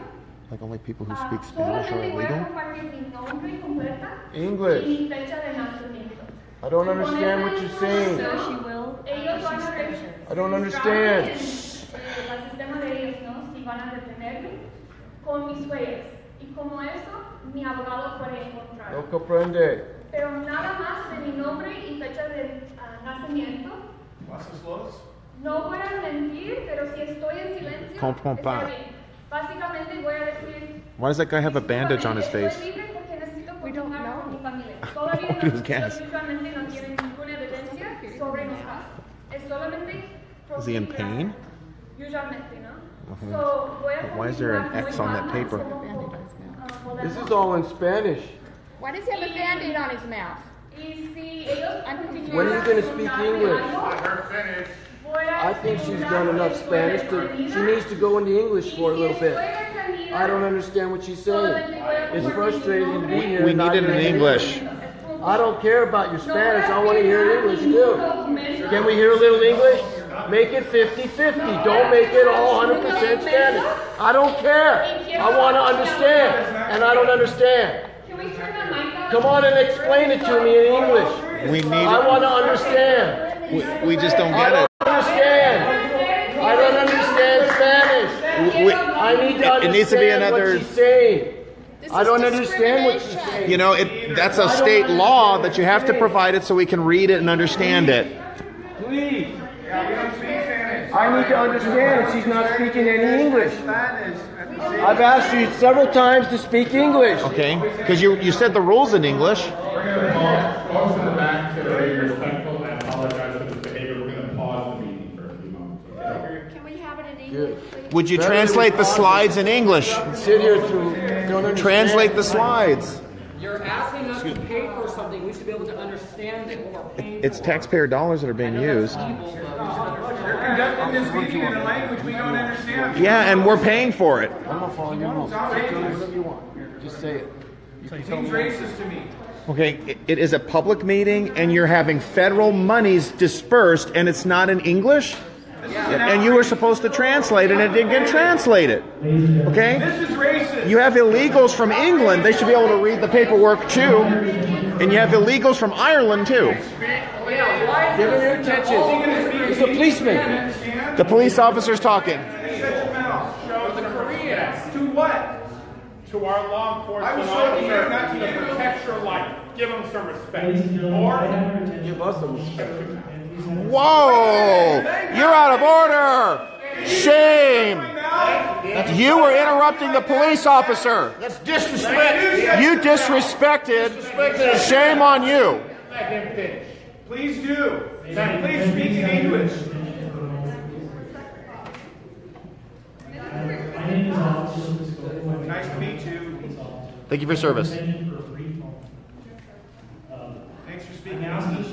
Like only people who speak Spanish are Solamente voy a illegal? compartir mi nombre completa English. y mi fecha de nacimiento. I don't understand what you're saying. Ellos van a I don't understand. el sistema de ellos, ¿no? Si van a detenerme con mis huellas. Y como eso, mi abogado puede encontrar. No comprende. Pero nada más de mi nombre y fecha de nacimiento. No voy a mentir, pero si estoy en silencio, Comprends está pas. bien. Básicamente voy a decir, Why does that guy have a bandage on his face? estoy libre porque necesito continuar con mi familia. Todavía He was gas. usualmente no tienen ninguna evidencia sobre mis casos. Es solamente Is he in pain? usualmente, ¿no? Mhm. So, voy a But why is there an continuar X on that muy paper? rápido. This is all in Spanish. Why does he have a band-aid on his mouth? Y si ellos When are you going to speak English? voy a I think she's done enough Spanish to. She needs to go into English for a little bit. I don't understand what she's saying. It's frustrating to be here. We and not need it in hear English. I don't care about your Spanish. I want to hear it in English too. Can we hear a little English? Make it 50-50. Don't make it all 100% Spanish. I don't care. I want to understand, and I don't understand. Can we turn the mic on? Come on and explain it to me in English. We need I want to understand. We just don't get it. I don't understand Spanish. I need to understand it needs to be another. what she's saying. I don't understand what she's saying. You know, that's a state law that you have to provide it so we can read it and understand it. Please. I need to understand if she's not speaking any English. I've asked you several times to speak English. Okay, because you said the rules in English. We're going to pause in the back to be respectful and apologize for this behavior. We're going to pause the meeting for a few moments. Okay? Can we have it in English, please? Would you translate the slides in English? Sit here through. Translate the slides. You're asking us to pay for something. We should be able to understand it. What we're paying It's taxpayer dollars that are being used. You're conducting this meeting in a language we don't understand. Yeah, and we're paying for it. I'm not following your rules. Whatever you want. Just say it. Seems racist to me. Okay, it is a public meeting, and you're having federal monies dispersed, and it's not in English? And you were supposed to translate it, and it didn't get translated. Okay? This is racist. You have illegals from England. They should be able to read the paperwork, too. And you have illegals from Ireland, too. Give him your attention. He's a policeman. The police officer's talking. To what? To our law enforcement officers to protect your life. Give them some respect. Or give us some respect. Whoa! You're out of order! Shame! You were interrupting the police officer. That's disrespect. You disrespected. Shame on you. Let him finish. Please do. Please speak in English. Nice to meet you. Thank you for your service. Thanks for speaking English.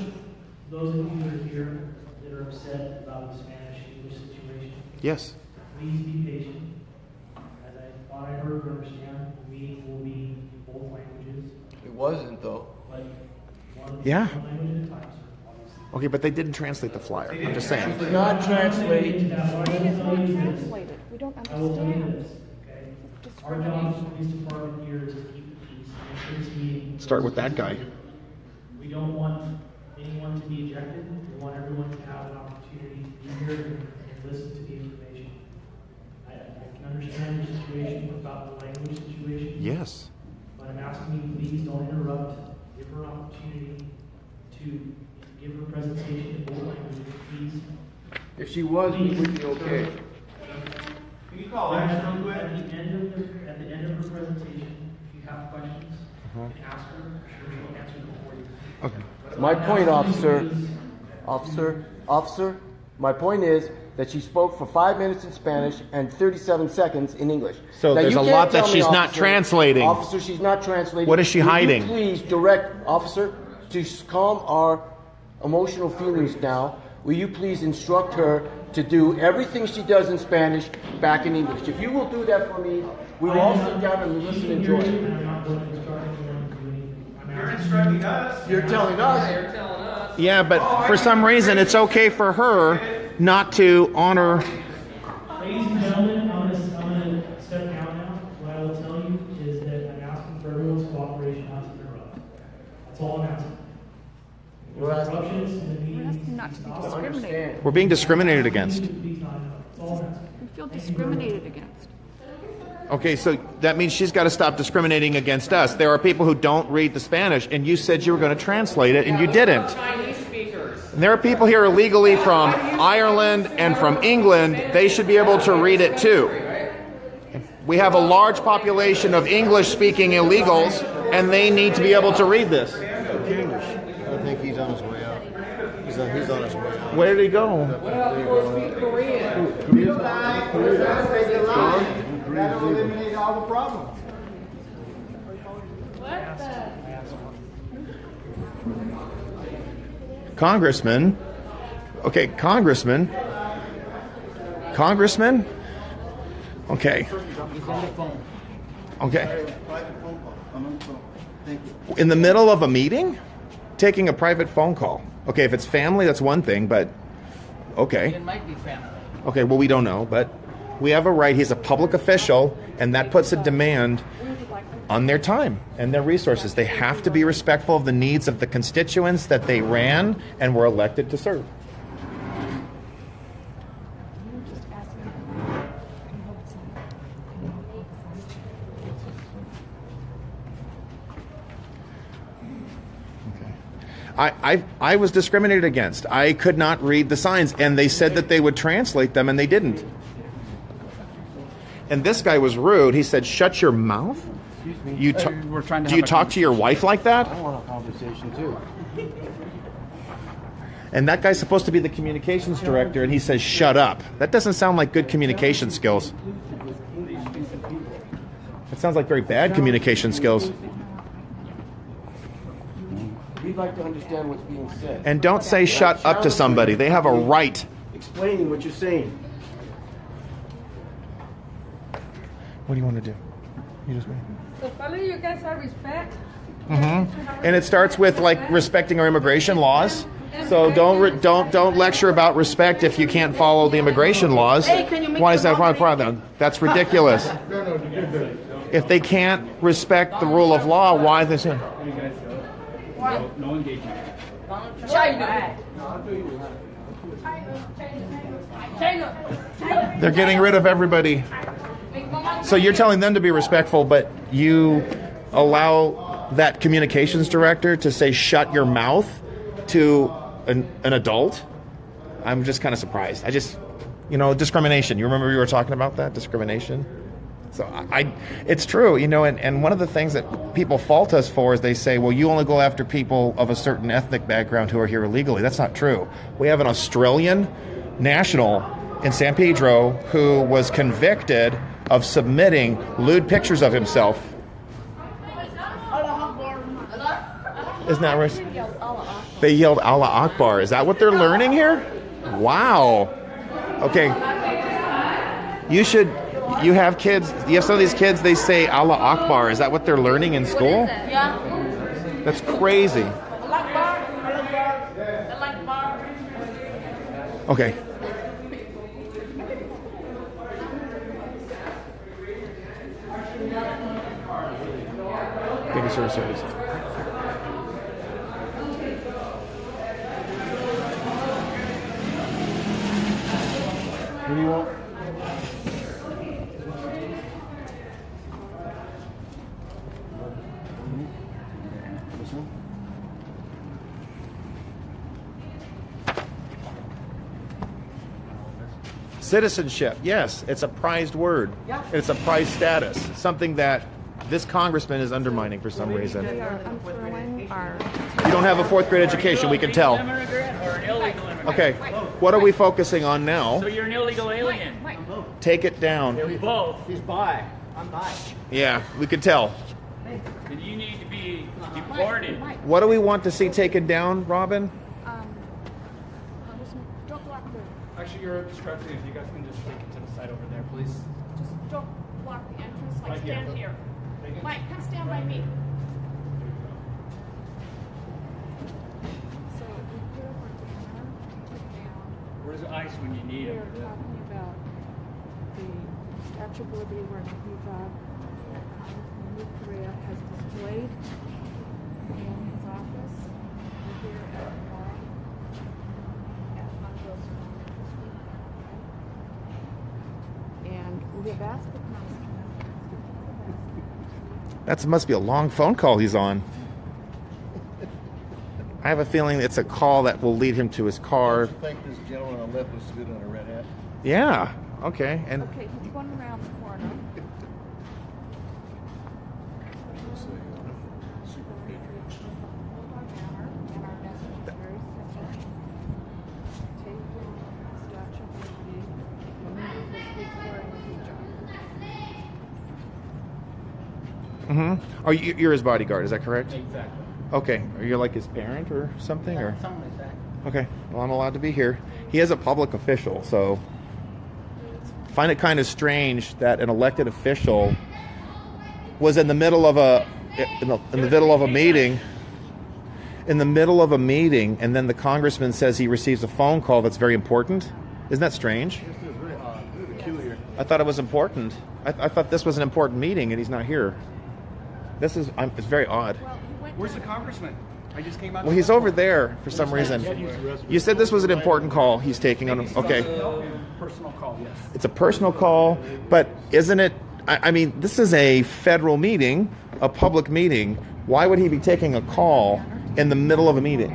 Those of you that are here that are upset about the Spanish-English situation, yes. Please be patient. As I thought I heard or understand, the meeting will be in both languages. It wasn't, though. But one Yeah. language at a time, sir, obviously. Okay, but they didn't translate the flyer. I'm just saying. She did not translate. It's not translated. We don't I will tell you understand. this, okay? Our job as the police department here is to keep the peace. And this meeting Start with that guy. We don't want anyone to be ejected. We want everyone to have an opportunity to be here and listen to the information. I can understand your situation about the language situation. Yes. But I'm asking you, please don't interrupt. Give her an opportunity to give her presentation in both languages, please. If she was, we would be okay. Can you call action real quick? At the end of her presentation, if you have questions, you can ask her. I'm sure she'll answer them for you. Okay. My point, officer, my point is that she spoke for 5 minutes in Spanish and 37 seconds in English. So now, there's you a can't lot that tell me, she's not officer, translating. Officer, she's not translating. What is she Would hiding? You please direct, officer, to calm our emotional feelings now. Will you please instruct her to do everything she does in Spanish back in English? If you will do that for me, we will all sit down and listen and enjoy it. You're instructing us. You're telling us. You're telling us. Yeah, but for some reason it's okay for her not to honor. Ladies and gentlemen, I'm going to step down now. What I will tell you is that I'm asking for everyone's cooperation not to interrupt. That's all I'm asking. We're asking Not to be discriminated. We're being discriminated against. Please not interrupt. That's all I'm asking. We feel discriminated against. Okay, so that means she's got to stop discriminating against us. There are people who don't read the Spanish, and you said you were going to translate it, and you didn't. Chinese speakers. And there are people here illegally from Ireland and from England. They should be able to read it too. We have a large population of English-speaking illegals, and they need to be able to read this. English. I think he's on his way out. He's on his way out. Where did he go? What about people who speak Korean? That'll eliminate all the problems. What the? Congressman. Okay, Congressman. Congressman? Okay. Okay. In the middle of a meeting? Taking a private phone call. Okay, if it's family, that's one thing, but Okay. It might be family. Okay, well, we don't know, but we have a right. He's a public official, and that puts a demand on their time and their resources. They have to be respectful of the needs of the constituents that they ran and were elected to serve. I was discriminated against. I could not read the signs, and they said that they would translate them, and they didn't. And this guy was rude. He said, "Shut your mouth." Excuse me. You do you talk to your wife like that? I want a conversation too. And that guy's supposed to be the communications director, and he says, "Shut up." That doesn't sound like good communication skills. It sounds like very bad communication skills. We'd like to understand what's being said. And don't say "shut up" to somebody. They have a right. Explaining what you're saying. What do you want to do? You just wait. So finally, you guys have respect. And it starts with like respecting our immigration laws. So don't lecture about respect if you can't follow the immigration laws. Why is that wrong? That's ridiculous. If they can't respect the rule of law, why this? No engagement. They're getting rid of everybody. So you're telling them to be respectful, but you allow that communications director to say "shut your mouth" to an adult? I'm just kind of surprised. Discrimination. You remember we were talking about that? Discrimination? So it's true, and one of the things that people fault us for is they say, well, you only go after people of a certain ethnic background who are here illegally. That's not true. We have an Australian national in San Pedro who was convicted of submitting lewd pictures of himself. Isn't that right? They yelled Allah Akbar. Is that what they're learning here? Wow. Okay. You have kids, you have some of these kids, they say Allah Akbar. Is that what they're learning in school? Yeah. That's crazy. Okay. Thank you, sir. Service. What do you want? Citizenship, yes, it's a prized word. It's a prized status, something that this congressman is undermining for some reason. We are unfurling our... You don't have a fourth grade education, we can tell. Immigrant or an illegal immigrant? Okay, what are we focusing on now? So you're an illegal alien. Take it down. Both. He's bi. I'm bi. Yeah, we can tell. And you need to be deported. What do we want to see taken down, Robin? Actually, you're obstructing. If you guys can just take it to the side over there, please. Just don't block the entrance. Like, Right here. stand here. Mike, come stand by me. So we put up our banner, took down. Where's the ice when you need We it? are talking about the Statue of Liberty wearing a hijab that Congressman Lou Correa has displayed in his office. We're here at the law at Montrose. And we have asked the congressman. That must be a long phone call he's on. I have a feeling it's a call that will lead him to his car. Don't you think this gentleman on the left looks good in a red hat? Yeah, okay. And Okay, he's going around the corner. Mm-hmm. You're his bodyguard, is that correct? Exactly. Okay. Are you like his parent or something? Or Something like that. okay. Well, I'm allowed to be here. He is a public official, so I find it kind of strange that an elected official was in the middle of a meeting in the middle of a meeting, and then the congressman says he receives a phone call that's very important? Isn't that strange? This is really odd. Really peculiar. I thought it was important. I thought this was an important meeting, and he's not here. This is it's very odd. Where's the congressman? I just came out. Well, he's over there for some reason. You said this was an important call he's taking on. Okay. Personal call, yes. It's a personal call, but isn't it? I mean, this is a federal meeting, a public meeting. Why would he be taking a call in the middle of a meeting?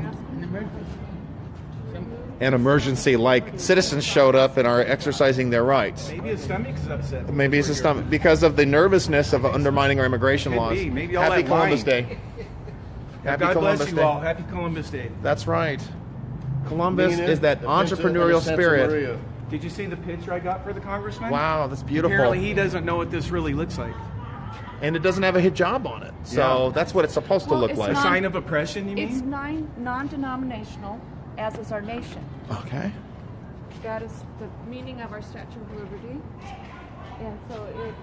An emergency, like citizens showed up and are exercising their rights. Maybe his stomach's upset. Maybe it's his stomach because of the nervousness of undermining our immigration laws. Maybe all Happy that Columbus lying. Day. God Happy Columbus bless you Day. all. Happy Columbus Day. That's right. Columbus Mean it, is that the picture entrepreneurial of Santa spirit. Maria. Did you see the picture I got for the congressman? Wow, that's beautiful. Apparently he doesn't know what this really looks like. And it doesn't have a hijab on it. So Yeah. that's what it's supposed to Well, look it's like. A sign of oppression, you It's mean? non-denominational, as is our nation. Okay. That is the meaning of our Statue of Liberty, and so it's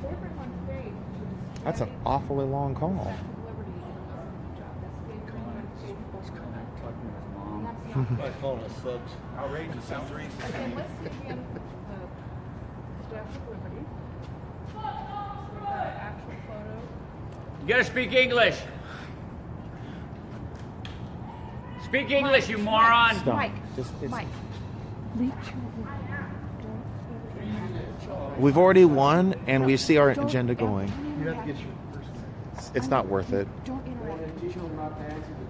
for everyone's faith. That's an awfully long call. Statue of Liberty. I call it subs. Outrageous, sounds racist. And let's see again the Statue of Liberty. So we've got an actual photo. You gotta speak English. Speak English, you moron. Stop. Mike, Just- it's- Mike, reach We've already won, and we see our agenda going. You have to get your It's not worth it. Don't interrupt.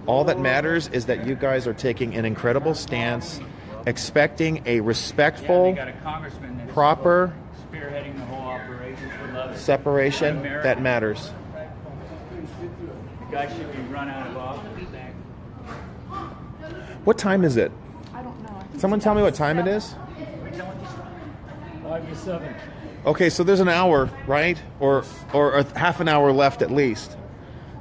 All that matters is that you guys are taking an incredible stance, expecting a Yeah, they guy got a congressman that's proper spearheading the whole operation for love. separation. America. That matters. The guy should be run out of office. What time is it? I don't know. I think Someone it's tell me about what time it is? 5 to 7. Okay, so there's an hour, right? Or a half an hour left at least.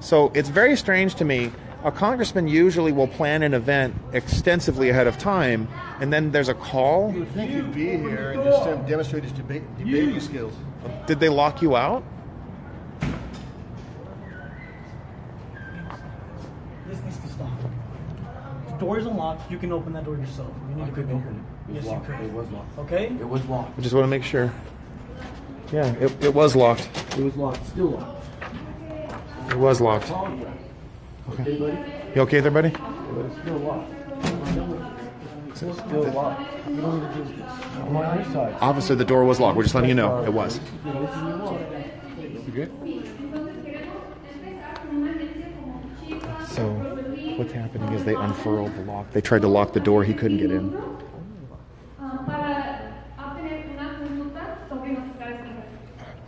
So it's very strange to me. A congressman usually will plan an event extensively ahead of time, and then there's a call. You would think he'd be here and just demonstrate his debating skills. Did they lock you out? This needs to stop. The door is unlocked. You can open that door yourself. You need to go here. Yes, you could. It was locked. Okay? It was locked. I just want to make sure. Yeah, it was locked. It was locked. Still locked. It was locked. Okay, buddy? You okay there, buddy? It's still locked. It's still locked. You don't need to do this. I'm on your side. Officer, the door was locked. We're just letting you know it was. You good? So, what's happening is they unfurled the lock. They tried to lock the door. He couldn't get in.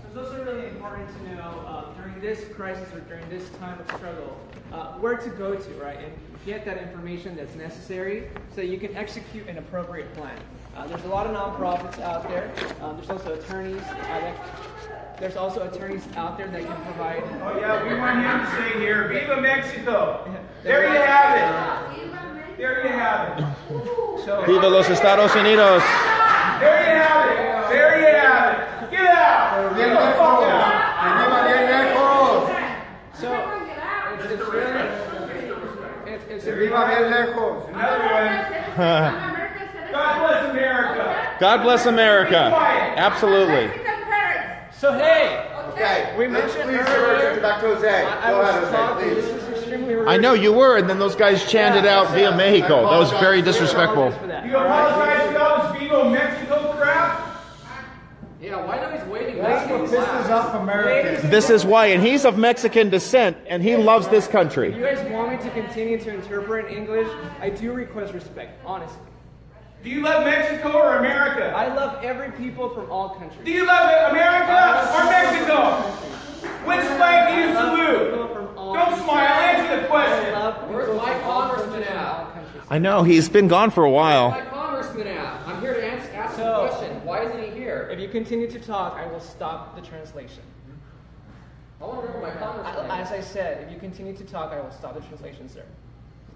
So those are really important to know during this crisis or during this time of struggle, where to go to, right, and get that information that's necessary so you can execute an appropriate plan. There's a lot of nonprofits out there. There's also attorneys. There's also attorneys out there that can provide. Oh yeah, we want him to stay here. Viva Mexico! There you have it. There you have it. So, Viva los Estados Unidos! There you have it. There you have it. Get out. Get the fuck out. So it's really it's Another one. God bless America. God bless America. Absolutely. So hey, Okay. we mentioned Please earlier. back to Jose. I Go was ahead, Jose, talking. please. This is extremely rude. I know you were, and then those guys chanted out via Mexico. That was very disrespectful. You apologize for all this Viva Mexico crap? Yeah, why not he's waiting? That's what pisses off Americans. This is why, and he's of Mexican descent, and he loves this If country. you guys want me to continue to interpret in English, I do request respect, honestly. Do you love Mexico or America? I love every people from all countries. Do you love America or Mexico? Which flag do you salute? Don't smile, answer the question. Where's my congressman at? I know, he's been gone for a while. My congressman at? I'm here to ask a question. Why isn't he here? If you continue to talk, I will stop the translation. I want to know my congressman. As I said, if you continue to talk, I will stop the translation, sir.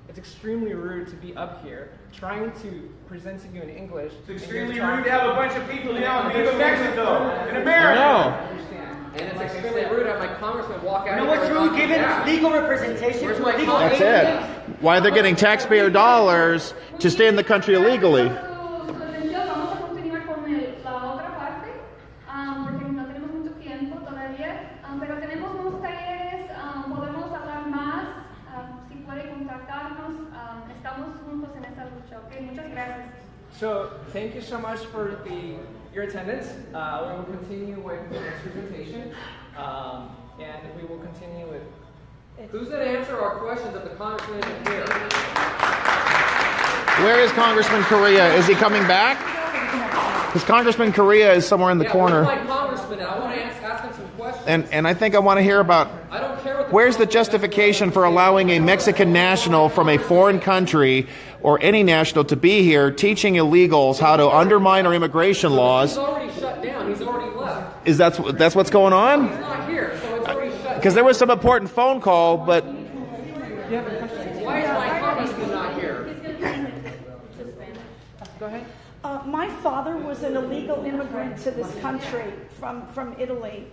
It's extremely rude to be up here trying to present to you in English. It's extremely rude to have a bunch of people yelling Viva Mexico in America. I know. I understand. And it's extremely rude to have my congressman walk out. You know what's rude? Giving legal representation. Where's to my legal That's it. Why they're getting taxpayer dollars to stay in the country illegally. Su atención, vamos a continuar con la otra parte, porque no tenemos mucho tiempo todavía, pero tenemos unos talleres, podemos hablar más, si puede contactarnos, estamos juntos en esta lucha, ¿ok? Muchas gracias. So thank you so much for your attendance. We will continue with the next presentation, and we will continue with. Who's going to answer our questions if the congressman isn't here? Where is Congressman Correa? Is he coming back? Because Congressman Correa is somewhere in the corner. Where's my congressman? I want to ask him some questions. And I think I want to hear about where's the justification for allowing a Mexican national from a foreign country or any national to be here teaching illegals how to undermine our immigration laws. He's already shut down. He's already left. Is that's what's going on? He's not here, so it's already shut down. Because there was some important phone call, but Why is my congressman not here? Go ahead. My father was an illegal immigrant to this country from Italy.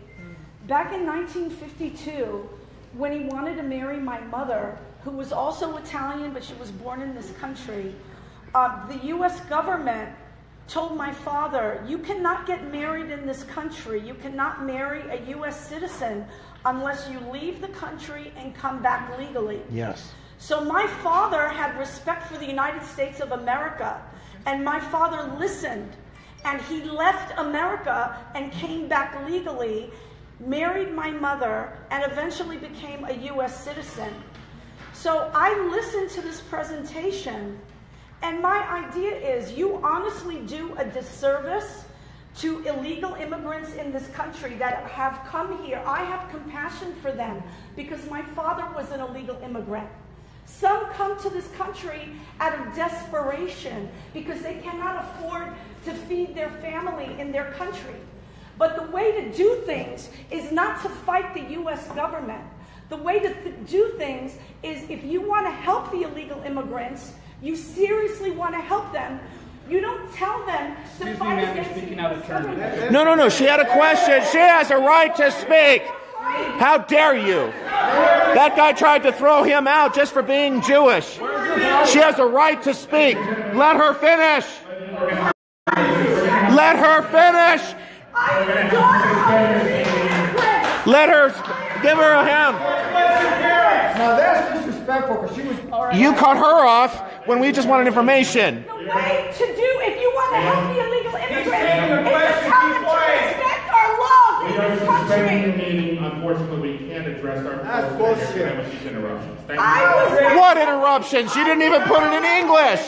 Back in 1952, when he wanted to marry my mother, who was also Italian, but she was born in this country, the U.S. government told my father, you cannot get married in this country. You cannot marry a U.S. citizen unless you leave the country and come back legally. yes. So my father had respect for the United States of America, and my father listened, and he left America and came back legally, married my mother, and eventually became a U.S. citizen. So I listened to this presentation, and my idea is you honestly do a disservice to illegal immigrants in this country that have come here. I have compassion for them because my father was an illegal immigrant. Some come to this country out of desperation because they cannot afford to feed their family in their country. But the way to do things is not to fight the U.S. government. The way to do things is if you want to help the illegal immigrants, you seriously want to help them, you don't tell them to fight against the U.S. government. No. She had a question. She has a right to speak. How dare you? That guy tried to throw him out just for being Jewish. She has a right to speak. Let her finish. Let her finish. Let her. Give her a hand. Now that's disrespectful because she was. You cut her off when we just wanted information. The way to do, if you want to help the illegal immigrants, is to tell them to respect our laws in this country. The meeting, unfortunately, we can't address our That's bullshit. with these interruptions. Thank you. What interruptions? She didn't even put it in English.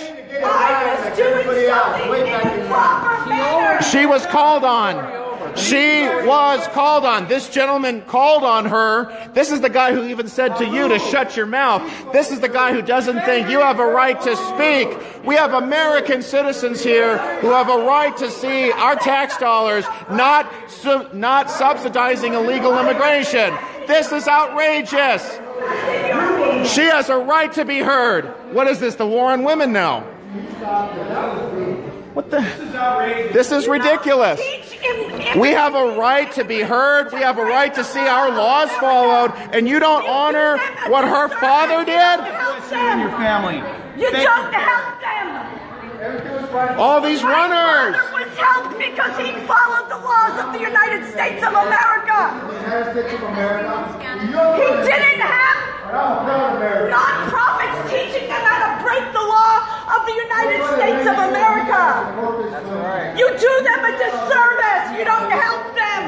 I was doing something in a proper manner. She was called on. She was called on. This gentleman called on her. This is the guy who even said to you to shut your mouth. This is the guy who doesn't think you have a right to speak. We have American citizens here who have a right to see our tax dollars not subsidizing illegal immigration. This is outrageous. She has a right to be heard. What is this, the war on women now? What the? This is ridiculous. We have a right to be heard. We have a right to see our laws followed, and you don't honor what her father did? You and your family. You don't help them. All these runners. My father was helped because he followed the laws of the United States of America. He didn't have non-profits teaching them how to break the law of the United States of America. You do them a disservice. You don't help them.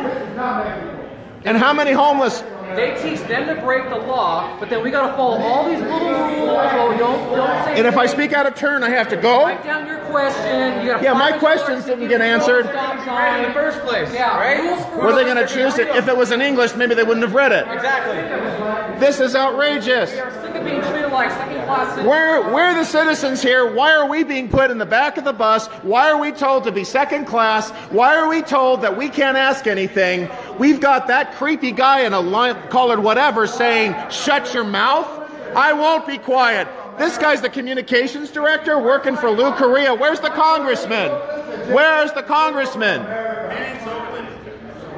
And how many homeless? They teach them to break the law, but then we got to follow all these little rules. So don't say. And if I speak out of turn, I have to go? Write down your question. You Yeah, my questions didn't get answered. Right in the first place. Yeah, right? Were they going to choose it? If it was in English, maybe they wouldn't have read it. Exactly. This is outrageous. We are sick of being treated like second-class citizens. We're the citizens here. Why are we being put in the back of the bus? Why are we told to be second class? Why are we told that we can't ask anything? We've got that creepy guy in a collared whatever saying, shut your mouth. I won't be quiet. This guy's the communications director working for Lou Correa. Where's the congressman? Where's the congressman?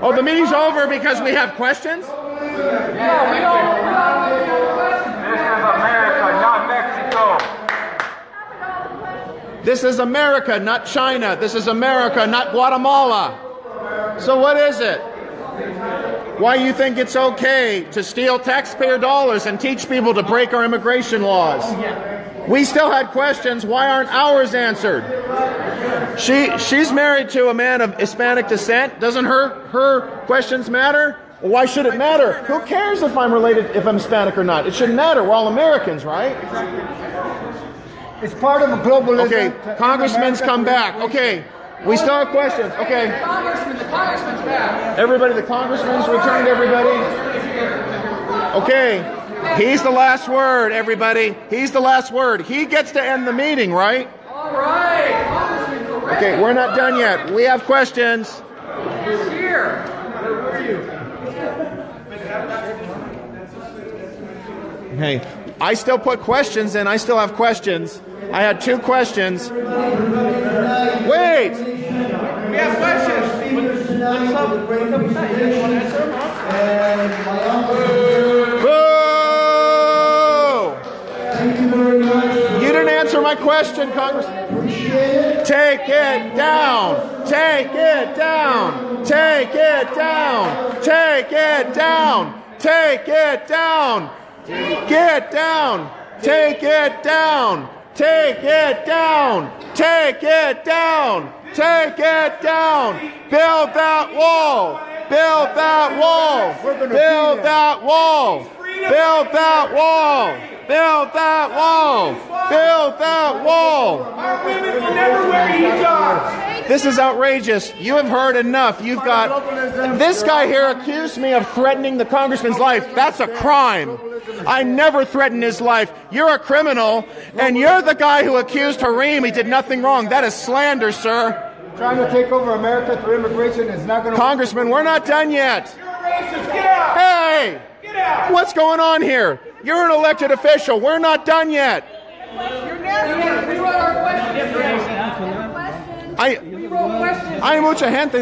Oh, the meeting's over because we have questions? No, we don't. This is America, not Mexico. This is America, not China. This is America, not Guatemala. So what is it? Why you think it's okay to steal taxpayer dollars and teach people to break our immigration laws? We still had questions. Why aren't ours answered? She's married to a man of Hispanic descent. Doesn't her questions matter? Well, why should it matter? Who cares if I'm related, if I'm Hispanic or not? It shouldn't matter. We're all Americans, right? It's part of a globalism. Okay, congressmen's come back. Okay, we still have questions. Okay. The congressman's back. Everybody, the congressman's returned, everybody. Okay, he's the last word, everybody. He's the last word. He gets to end the meeting, right? All right. Congressman Correa. Okay, we're not done yet. We have questions. He's here. Hey, I still put questions in. I still have questions. I had 2 questions. Wait! We have questions. Boo! You didn't answer my question, Congressman. Take it down. Take it down. Take it down. Take it down. Take it down. Get down. Take it down. Take it down. Take it down. Take it down. Build that wall. Build that wall. Build that wall. Build that wall. Build that wall. Build that wall. Our women will never wear hijabs. This is outrageous. You have heard enough. You've got... This guy here accused me of threatening the congressman's life. That's a crime. I never threatened his life. You're a criminal, and you're the guy who accused Harim. He did nothing wrong. That is slander, sir. Trying to take over America through immigration is not going to... Congressman, we're not done yet. You're racist. Get out. Hey! Get out. What's going on here? You're an elected official. We're not done yet. You're nasty. We wrote our questions. Hay mucha gente.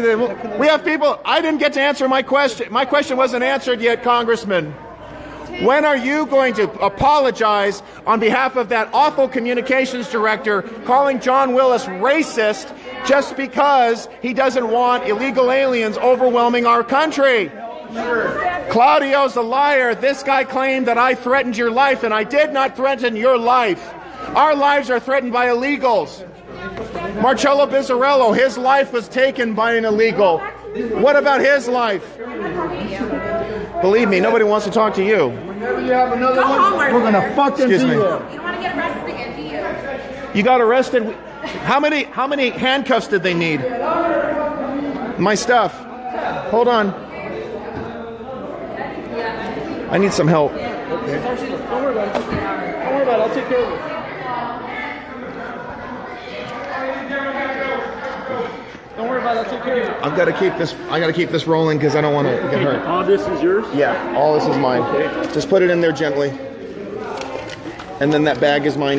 We have people. I didn't get to answer my question. My question wasn't answered yet, Congressman. When are you going to apologize on behalf of that awful communications director calling John Willis racist just because he doesn't want illegal aliens overwhelming our country? Claudio's a liar. This guy claimed that I threatened your life, and I did not threaten your life. Our lives are threatened by illegals. Marcello Bizzarello, his life was taken by an illegal. What about his life? Believe me, nobody wants to talk to you. Whenever you have another one, we're going to fuck them to you. You don't want to get arrested again, do you? You got arrested. How many handcuffs did they need? My stuff. Hold on. I need some help. Okay. Don't worry about it. Don't worry about it. I'll take care of it. Don't worry about it. I'll take care of it. I've got to keep this. I got to keep this rolling because I don't want to get hurt. All this is yours? Yeah, all this is mine. Okay. Just put it in there gently, and then that bag is mine.